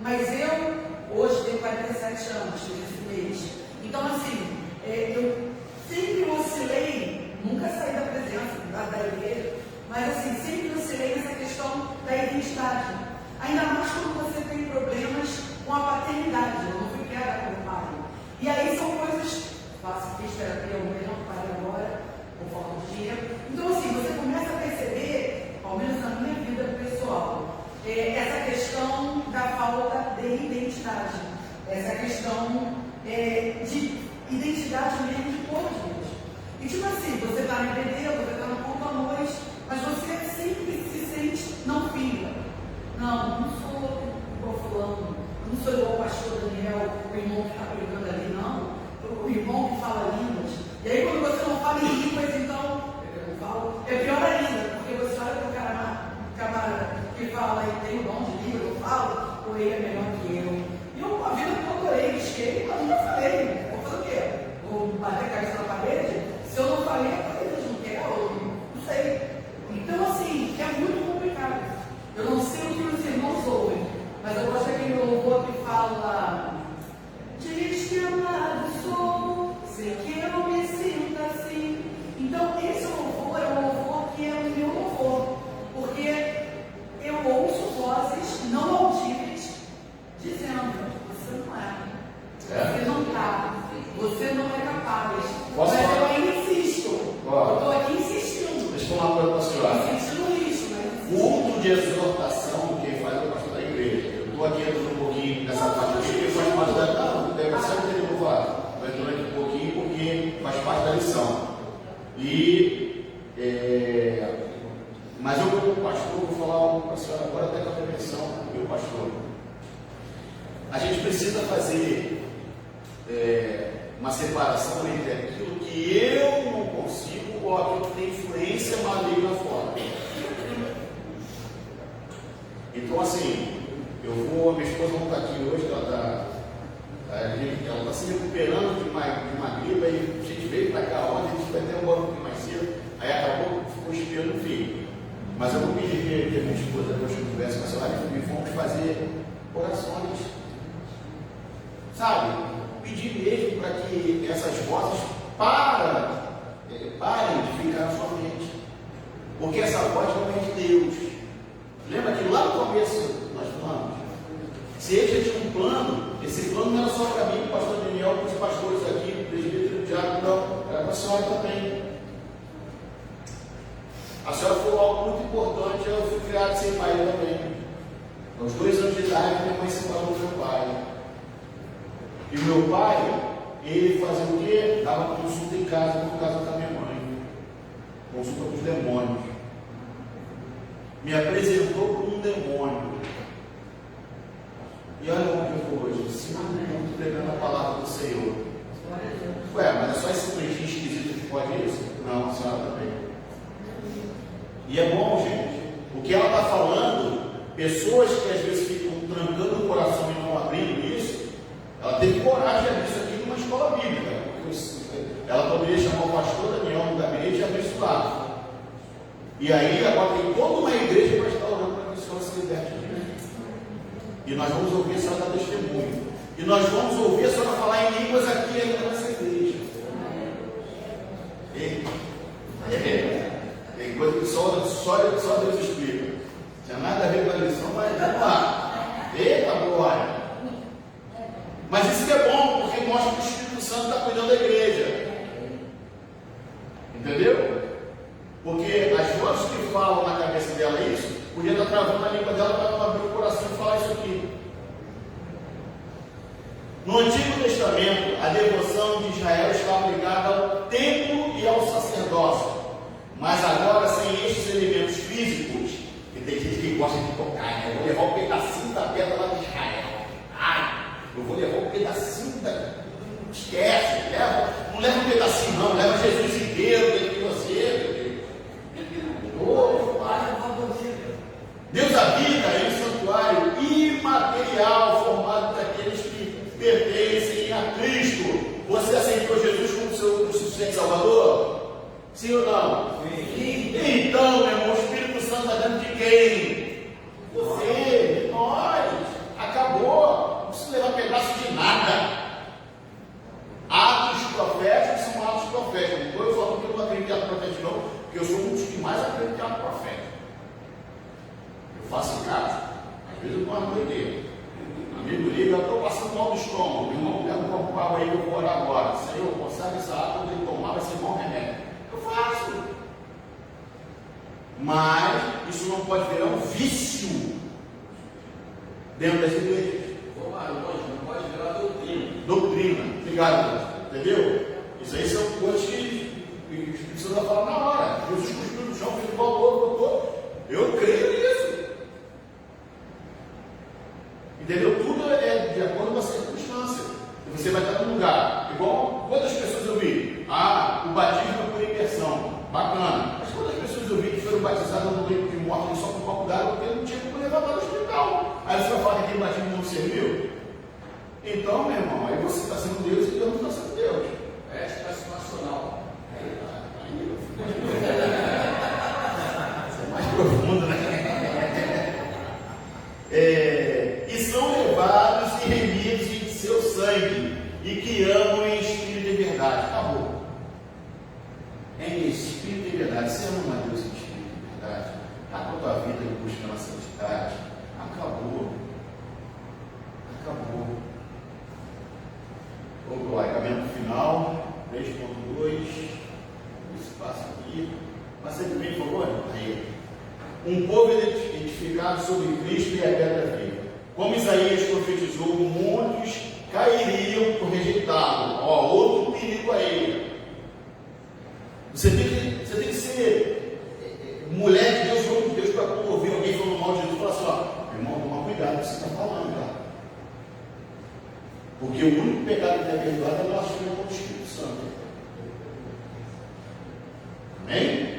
mas eu hoje tenho 47 anos, esse mês. Então, assim, eu sempre oscilei, nunca saí da presença da igreja, mas, assim, sempre oscilei nessa questão da identidade. Ainda mais quando você tem problemas com a paternidade. Eu não fui criada como pai. E aí são coisas, fiz terapia há um mês, não parei agora, por falta de dinheiro. Então, assim, você começa a perceber, ao menos na minha vida pessoal, essa questão da falta de identidade. Essa questão de identidade mesmo de todos. E tipo assim, você está na igreja, você está no culto à noite, mas você sempre se sente não filha. Não sou igual fulano, não sou igual o pastor Daniel, o irmão que está pregando ali, não. O irmão que fala línguas. E aí quando você não fala em línguas, então, eu falo, é pior ainda, porque você olha para o camarada que fala e tem o dom de língua, eu falo, ou ele é melhor que eu. E eu, a vida toda, eu orei, esquei, mas nunca falei. Vou fazer o quê? Vou bater a cabeça na parede? Se eu não falei, é porque Deus não quer, ou não sei. Então, assim, é muito complicado. Eu não sei o que os irmãos ouvem, mas eu gosto daquele louvor que fala: diz que amado sou, sei que eu me sinto assim. Então, esse louvor é um louvor que é o meu louvor, porque eu ouço vozes não audíveis dizendo: você não é. Você não está. Você não é capaz. Posso mas falar? eu ainda insisto. Eu estou aqui insistindo. Deixa eu falar uma coisa para a senhora. Insistindo nisso, mas O culto de exortação, quem faz é o pastor da igreja. Eu estou aqui entrando um pouquinho nessa parte aqui, porque faz parte da. Não, deve ser o que eu vou falar. Estou entrando aqui um pouquinho porque faz parte da lição. Mas eu, como pastor, vou falar para a senhora agora, até com a permissão do meu pastor. A gente precisa fazer uma separação entre aquilo que eu não consigo ou aquilo que tem influência maligna fora. Então, assim, a minha esposa não está aqui hoje, ela está se recuperando de uma gripe, aí a gente veio para cá ontem, a gente vai até embora um pouquinho mais cedo, aí acabou, ficou esperando o filho. Mas eu vou pedir que a minha esposa, depois que eu converse com a senhora, e vamos fazer orações, sabe? Pedir mesmo para que essas vozes parem de ficar na sua mente, porque essa voz não é de Deus. Lembra que lá no começo nós falamos, se ele já tinha um plano, esse plano não era só para mim, para o pastor Daniel, para os pastores aqui, para o presbítero, o diácono, não, era para a senhora também. A senhora foi algo muito importante, eu fui criado sem pai também. Aos 2 anos de idade, minha mãe separou do meu pai. E o meu pai, ele fazia o quê? Dava consulta em casa, por causa da minha mãe. Consulta dos demônios. Me apresentou como um demônio. E olha onde eu estou hoje, 5 minutos pregando a palavra do Senhor. Ué, mas é só esse pretinho esquisito que pode isso? Não, a senhora também. E é bom, gente. O que ela está falando, pessoas que às vezes ficam trancando o coração e não abrindo isso, ela teve coragem de abrir isso aqui numa escola bíblica. Ela poderia chamar o pastor Daniel no gabinete e abrir isso lá. E aí agora tem toda uma igreja para estar orando para que o Senhor se liberte de mim. E nós vamos ouvir a senhora dar testemunho. E nós vamos ouvir a senhora falar em línguas aqui ainda nessa igreja. Tem coisa que só Deus explica. Não tinha nada a ver com a lição, mas vamos lá. Eita glória! Mas isso que é bom, porque mostra que o Espírito Santo está cuidando da igreja. Entendeu? Porque as vozes que falam na cabeça dela isso, podia estar travando a língua dela para não abrir o coração e falar isso aqui. No Antigo Testamento, a devoção de Israel estava ligada ao templo e ao sacerdócio. Mas agora, sem estes elementos físicos, que tem gente que gosta de tocar, né? Eu vou levar um pedacinho da pedra lá de Israel. Ai, eu vou levar um pedacinho da... Esquece, não leva um pedacinho não, leva Jesus inteiro dentro de você. Deus habita em um santuário imaterial formado por aqueles que pertencem a Cristo. Você aceitou Jesus como seu suficiente Salvador? Sim ou não? Sim. Então, meu irmão, o Espírito Santo está dentro de quem? Você, de nós. Acabou. Não precisa levar pedaço de nada. Atos proféticos são atos proféticos. Não estou eu falando que eu não acredito em atos proféticos, não, porque eu sou um dos que mais acredita em atos proféticos. Eu faço em casa. Às vezes eu estou uma doideira. Amigo liga, eu estou passando mal do estômago. Meu irmão, leva um copo de água aí que eu vou orar agora. Senhor, consagra essa água, quando ele tomar, vai ser bom remédio. Eu faço. Mas isso não pode virar um vício dentro das igrejas. Não pode virar doutrina. Doutrina, obrigado, entendeu? Isso aí são coisas que o Espírito Santo vai falar na hora. Jesus cuspiu no chão, fez igual o outro. Eu creio nisso. Entendeu? Tudo é de acordo com a circunstância. Você vai estar num lugar. Igual quantas pessoas eu vi? O batismo é por imersão. Bacana. Mas quantas pessoas eu vi que foram batizadas no leito de morte só com um copo d'água porque não tinha como levar para o hospital? Aí você vai falar que aquele batismo não serviu? Então, meu irmão, aí você está sendo Deus e Deus não está sendo Deus. É situacional. Isso é mais profundo, né? E são levados e remidos em seu sangue, e que amam em espírito e verdade. Acabou. Em espírito e verdade. Você ama a Deus em espírito e verdade. Está com a tua vida buscando a santidade. Acabou. Acabou. Vamos lá, caminho final. 3.2. Isso passa aqui. Passa aqui bem, por favor. Aí. Um povo edificado sobre Cristo e a pedra viva. Como Isaías profetizou, muitos cairiam por rejeitá-lo. Outro perigo aí. Você tem que ser mulher de Deus, homem de Deus, para quando ouvir alguém falando mal de Jesus, falar assim: irmão, toma cuidado com o que você está falando, tá? Porque o único pecado que é perdoado é blasfêmia contra o Espírito Santo. Amém?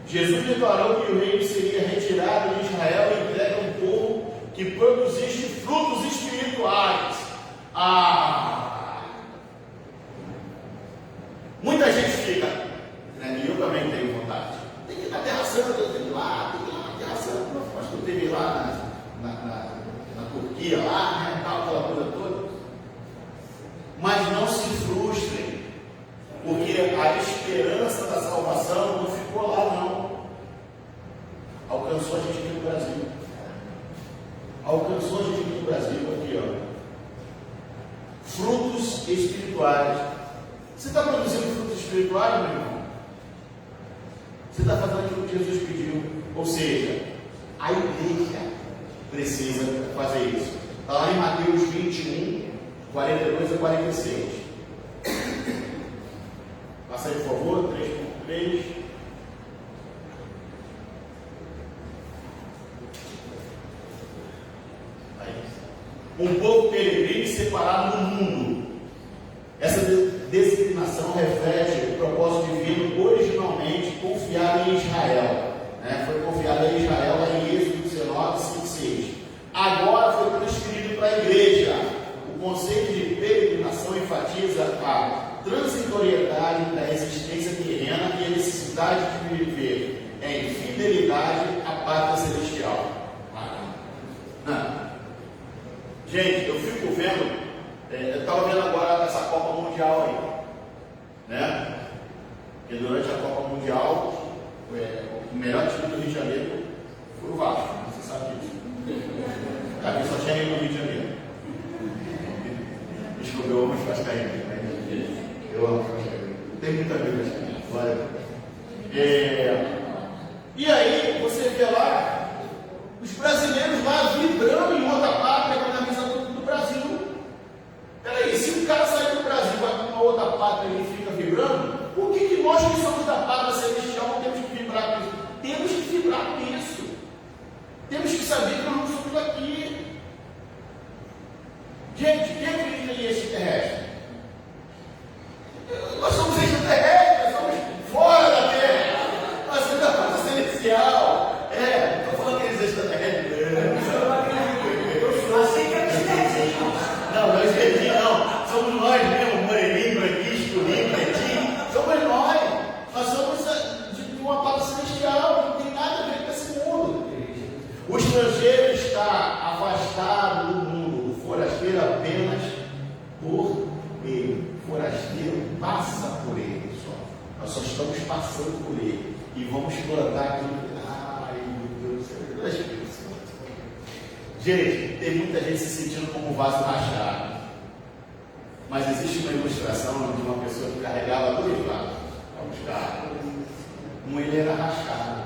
Jesus declarou que o reino seria retirado de Israel e entregue a um povo que produzisse frutos espirituais. Muita gente fica, né? E eu também tenho vontade. Tem que ir na Terra Santa, tem que ir lá na Terra Santa. Acho que eu teve lá na Turquia, lá, né? Aquela coisa toda. Mas não se frustrem, porque a esperança da salvação não ficou lá, não. Alcançou a gente aqui no Brasil. Alcançou a gente aqui no Brasil, aqui, ó. Frutos espirituais. Você está produzindo frutos espirituais, meu irmão? Você está fazendo aquilo que Jesus pediu. Ou seja, a igreja precisa fazer isso. Está lá em Mateus 21, 42 a 46. Passa aí, por favor, 3.3. Um povo peregrino separado do mundo. Essa designação reflete o propósito divino originalmente em Israel, né? Foi confiada a Israel lá em Êxodo 19, 5, 6. Agora foi transferido para a igreja. O conceito de peregrinação enfatiza a transitoriedade da existência terrena e a necessidade de viver em fidelidade à pátria celestial. Gente, eu fico vendo, eu estava vendo agora essa Copa Mundial aí, né? Porque durante a Copa Mundial, o melhor time do Rio de Janeiro foi o Vasco, você sabe disso. Cara, só tinha ido no Rio de Janeiro. Desculpa, eu amo os vascaínos, né? Eu amo os vascaínos. Tem muita vida vascaína, glória a Deus. E aí, você vê lá, os brasileiros lá vibrando em outra pátria com a camisa do Brasil. Peraí, se o cara sair do Brasil vai para uma outra pátria e ele fica vibrando, por que nós que somos da pátria celestial não temos que vibrar com isso? Temos que vibrar com isso. Temos que saber que nós não somos daqui. Gente, quem acredita em extraterrestre? Nós somos extraterrestres, nós somos fora da Terra. Nós somos da pátria celestial. Estou falando que eles extraterrestres. Não, não é esquerdinho, não. Somos nós mesmo, moreninho, branquinho, escurinho, pretinho. Somos nós. Nós somos de uma pátria celestial, não tem nada a ver com esse mundo. O estrangeiro está afastado do mundo, o forasteiro apenas por ele. O forasteiro passa por ele só. Nós só estamos passando por ele. E vamos plantar aquilo. Ai, meu Deus do céu. Gente, tem muita gente se sentindo como um vaso rachado. Mas existe uma ilustração de uma pessoa que carregava 2 vasos para buscar. Ele era rachado.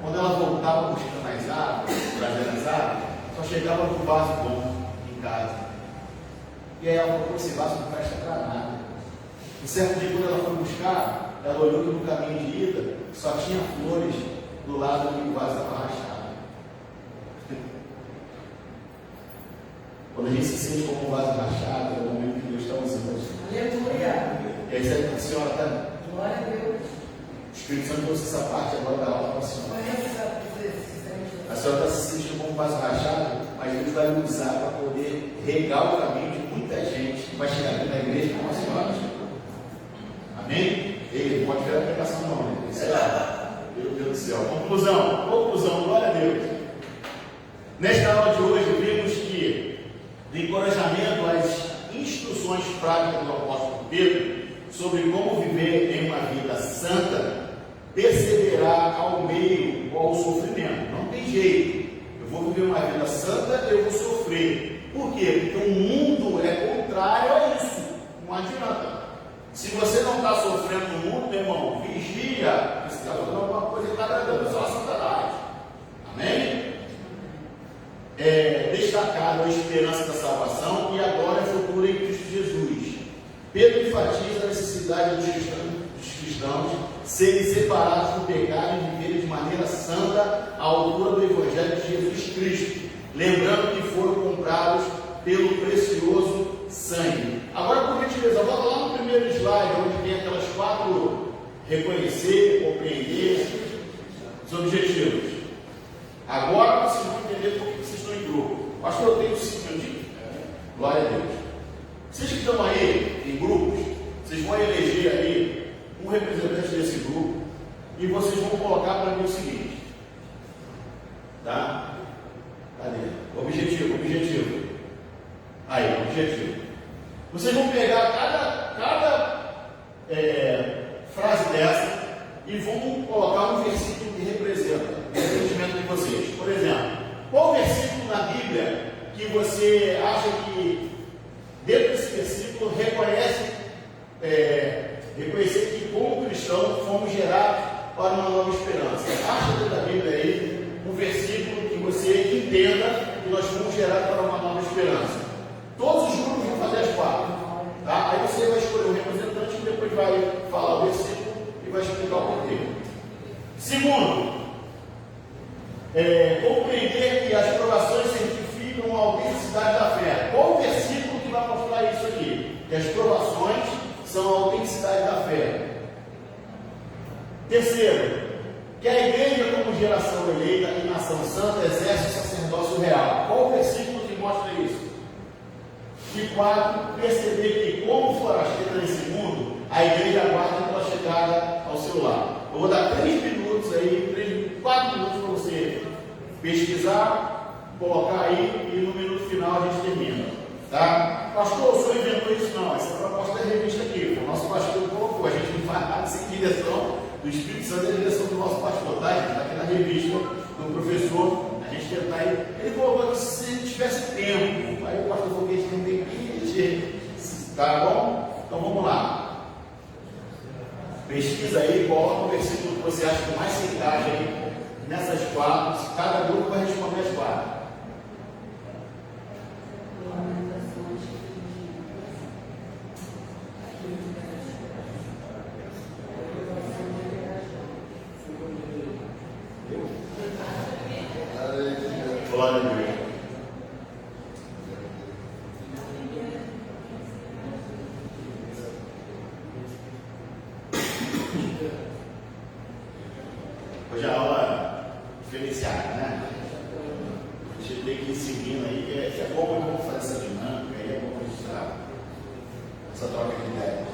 Quando ela voltava buscando as águas, trazendo as águas, só chegava com um vaso bom em casa. E aí ela falou: esse vaso não presta para nada. E certo dia, quando ela foi buscar, ela olhou que no caminho de ida só tinha flores do lado que o vaso estava rachado. Quando a gente se sente como um vaso rachado, é o momento que Deus está usando. Aleluia. E aí a senhora está. Glória a Deus. O Espírito Santo trouxe essa parte agora da aula para a senhora. A senhora está se sentindo como um vaso rachado, mas Deus vai usar para poder regar o caminho de muita gente que vai chegar aqui na igreja como a senhora. Amém? Ele não pode ver a pregação, não, né? Meu Deus do céu. Conclusão, glória a Deus. Nesta aula de hoje, vimos que, de encorajamento às instruções práticas do apóstolo Pedro sobre como viver em uma vida santa, perseverar ao meio ou ao sofrimento. Não tem jeito. Eu vou viver uma vida santa, eu vou sofrer. Por quê? Porque o mundo é contrário a isso. Não adianta. Se você não está sofrendo no mundo, meu irmão, vigia. Você está fazendo alguma coisa que está agradando só a Satanás. Amém? Destacado a esperança da salvação e a glória futura em Cristo Jesus. Pedro enfatiza a necessidade dos cristãos serem separados do pecado e viverem de maneira santa à altura do Evangelho de Jesus Cristo, lembrando que foram comprados pelo precioso sangue. Agora, por gentileza, volta lá no primeiro slide, onde tem aquelas 4: reconhecer, compreender, os objetivos. Agora vocês vão entender por que vocês estão em grupo. Pastor, eu tenho 5 minutinhos. Glória a Deus. Vocês que estão aí em grupos, vocês vão eleger aí um representante desse grupo e vocês vão colocar para mim o seguinte. Tá? Cadê? Objetivo. Aí, objetivo. Vocês vão pegar cada frase dessa e vão colocar um versículo que representa o entendimento de vocês. Por exemplo, qual versículo na Bíblia que você acha que dentro desse versículo reconhecer que como cristão fomos gerados para uma nova esperança? Acha dentro da Bíblia aí um versículo que você entenda que nós fomos gerados para uma nova esperança. Todos os grupos vão fazer as 4. Tá? Aí você vai escolher o representante e depois vai falar o versículo e vai explicar o porquê. Segundo, compreender que as provações certificam a autenticidade da fé. Qual o versículo que vai mostrar isso aqui? Que as provações são a autenticidade da fé. Terceiro, que a igreja, como geração eleita e nação santa, exerce o sacerdócio real. Qual o versículo que mostra isso? E quarto, perceber que, como forasteira nesse mundo, a igreja aguarda pela chegada ao seu lar. Eu vou dar 3 minutos aí, 4 minutos para você pesquisar, colocar aí e no minuto final a gente termina. Tá? Pastor, o senhor inventou isso? Não, essa proposta é revista aqui. O nosso pastor colocou, a gente não faz nada sem direção do Espírito Santo, é a direção do nosso pastor, tá? A gente está aqui na revista do professor, a gente tentar aí. Ele colocou que se tivesse tempo, aí o pastor falou que a gente não tem que, tá bom? Então vamos lá. Pesquisa aí, coloca o versículo que você acha que mais se encaixa aí nessas 4. Cada grupo vai responder as 4. Glória a Deus. Hoje é a aula diferenciada, né? A gente tem que ir seguindo aí, que é bom eu vou fazer essa dinâmica, aí é bom registrar essa troca de ideias.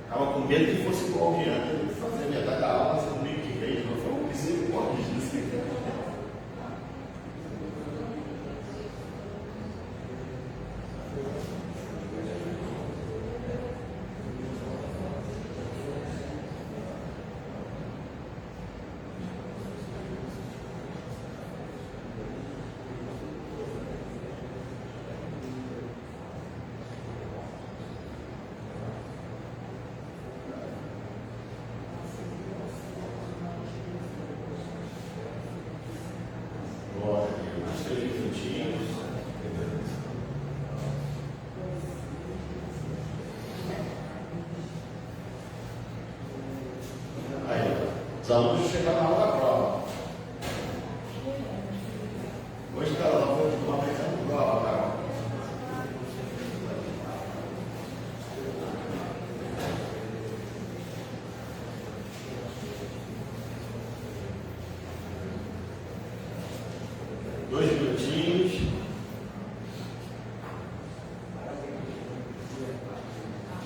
Estava com medo que fosse igual o Jean, ele fazer metade da aula, mas domingo que vem, não foi um misericórdia disso. Os alunos chegaram na hora da prova. Hoje, Carol, nós vamos tomar pensando prova, Carol. Dois minutinhos.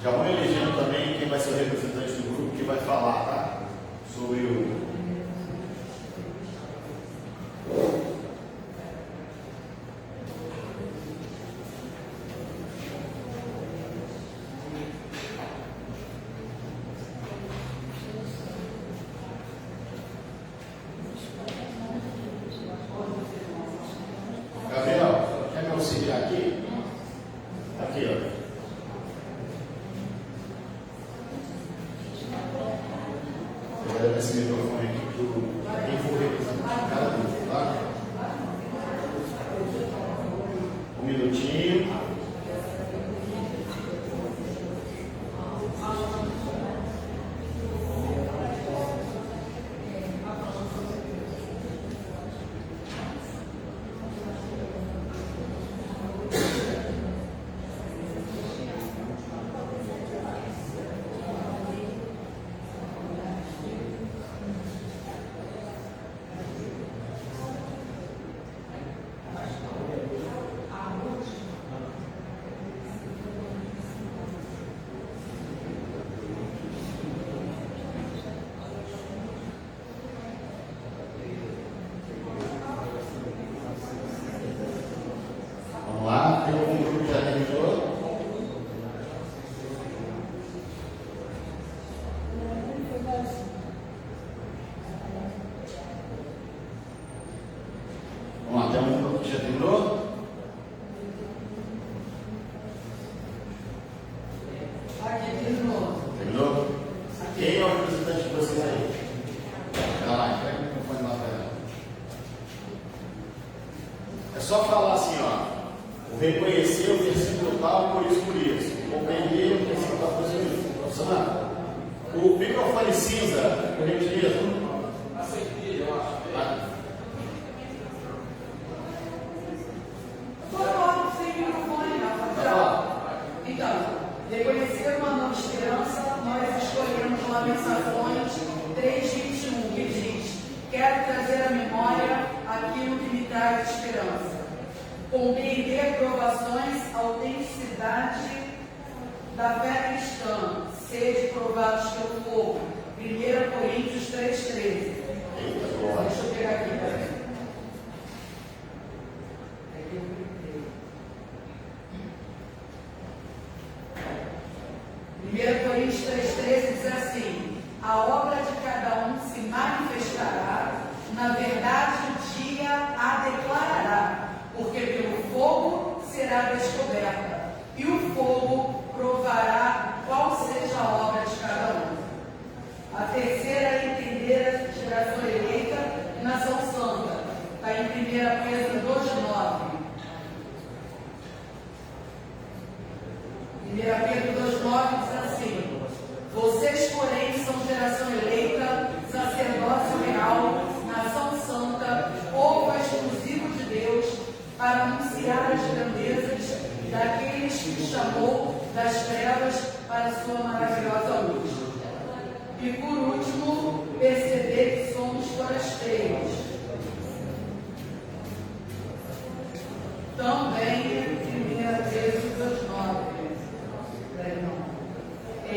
Já vão elegendo também quem vai ser o representante do grupo que vai falar, tá? Sobre o Gabriel, quer me auxiliar aqui? Aqui, ó. Esse microfone aqui para quem for representar cada grupo, tá? Um minutinho. Vamos lá, tem algum grupo que já terminou? Vamos lá, tem algum grupo que já terminou? Aqui, terminou. Terminou? Quem é o representante de vocês aí? Vai lá, entrega o microfone lá para ela. É só falar assim, ó. Reconhecer o versículo tal, por isso. Compreender o versículo tal, por isso. Profissional. O microfone cinza, por gentileza. Aceitei, eu acho. Coloca sem microfone, Rafael. Então, reconhecer uma nova esperança, nós Lamentações 3:21, que diz: quero trazer à memória aquilo que me traz esperança. Compreender provações, autenticidade da fé cristã, sede provados pelo fogo. 1 Coríntios 3:13. Deixa eu pegar aqui, peraí. 1 Coríntios 3,13 diz assim: a obra de cada um se manifestará, na verdade o dia a declarará, porque pelo fogo será descoberta, e o fogo provará qual seja a obra de cada um. A terceira é entender a geração eleita e nação santa. Está em 1 Pedro 2,9. 1 Pedro 2,9 diz assim: vocês, porém, são geração eleita, sacerdócio real, nação santa, povo exclusivo de Deus, para anunciar as grandezas daqueles que chamou das trevas para a sua maravilhosa luz. E por último, perceber que somos forasteiros. Também 1 Pedro 2,9. 1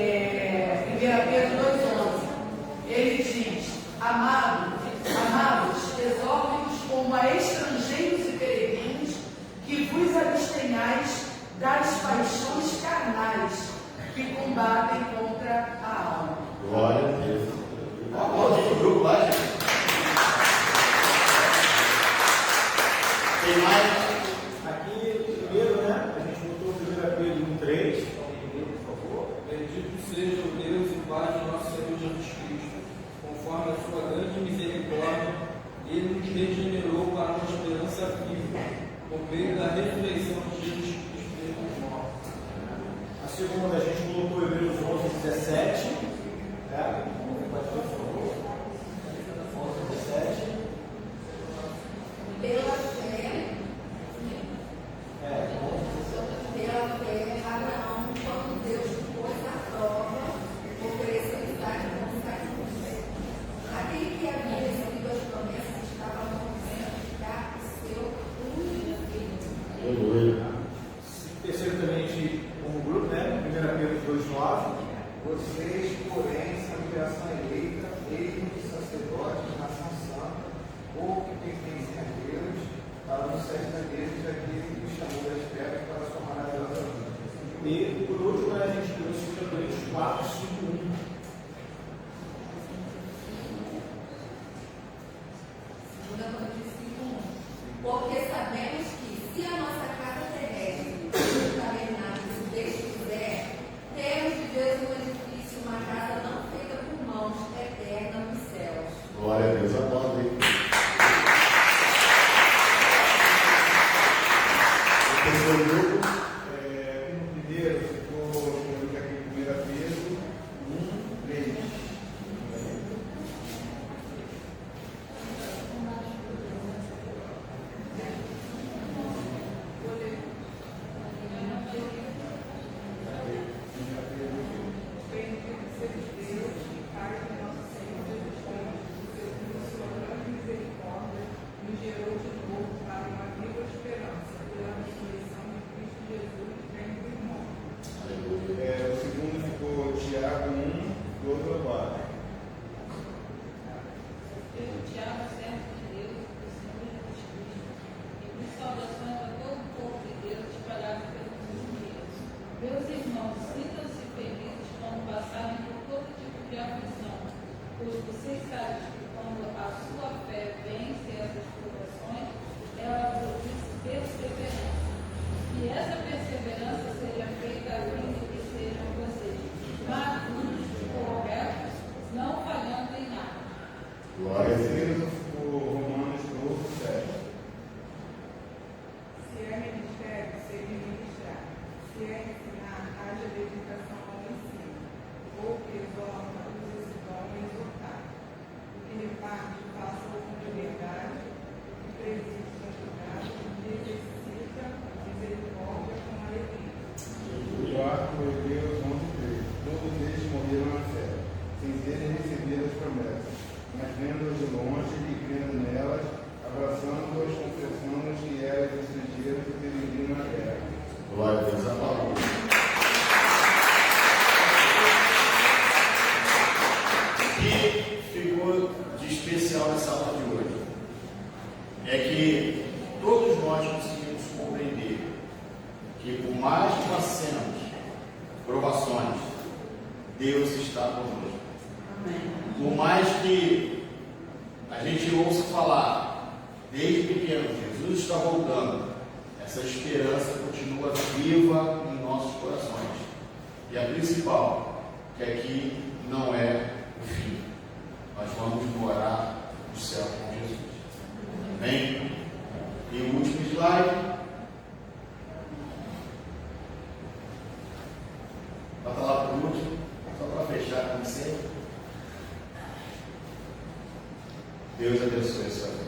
Pedro 2,11. Ele diz: amados, exortem-vos como a estrangeiros e peregrinos, que vos abstenhais das paixões carnais que combatem contra a alma. Glória a Deus. Aplaudir o grupo lá, gente. Tem mais? Aqui, primeiro, né? A gente botou 1 Pedro 1,3. Por favor. Bendito seja o Deus e Pai de nosso Senhor Jesus Cristo, conforme a sua grande misericórdia, ele nos regenerou para uma esperança viva, por meio da ressurreição de Jesus Cristo dentre os mortos. A segunda, a gente colocou Hebreus 11:17. Né? Pode ver, por favor. 11:17. Pela fé, pela fé, Abraão, quando Deus pôs à prova, ofereceu Isaque como sacrifício. Aquele que havia recebido as promessas estava convencido de dar o seu único filho. Aleluia. Terceiro também, como grupo, né? 1 Pedro 2,9. Vocês, porém, são geração eleita, reino de sacerdotes, nação santa, povo que pertence a Deus, para anunciar as grandezas daquele que nos chamou das trevas para a sua maravilhosa luz. E, por último, a gente trouxe 2 Coríntios 4:5-1. Porque sabemos que, se a nossa casa terrestre, o tabernáculo se desfizer, temos de Deus um edifício, uma casa não feita por mãos, eterna nos céus. Glória a Deus. Aplaudir. O terceiro grupo. No primeiro, ficou aqui em 1 Pedro 1:3. O segundo ficou Tiago 1:2-4. Eu, Tiago, servo de Deus, do Senhor Jesus Cristo, envio saudações a todo o povo de Deus espalhado pelos dias. Meus irmãos, sintam-se felizes quando passarem por todo tipo de aflição, pois vocês sabem que quando a sua fé vence essas provações, ela produz perseverança. E essa perseverança seja feita a fim de que sejam vocês maduros, corretos, não falhando em nada. Glória a Deus. Terceiro ficou Romanos 12:7. Se é ministério, seja ministrar. Se é ensinar, haja dedicação ao ensino. Ou que exorta, use esse dom a exortar. O que reparte, faça-o com liberdade. O que preside, santidade. O que exercita misericórdia com alegria. O quarto, Hebreus 11:3. Todos eles morreram na fé, sem de especial nessa aula de hoje é que todos nós conseguimos compreender que, por mais que passemos provações, Deus está conosco. Por mais que a gente ouça falar, desde pequeno, Jesus está voltando, essa esperança continua viva em nossos corações. E a principal, que aqui não é o fim. Nós vamos morar no céu com Jesus. Amém? E o último slide. Bota lá para o último, só para fechar como sempre. Deus abençoe a sua vida.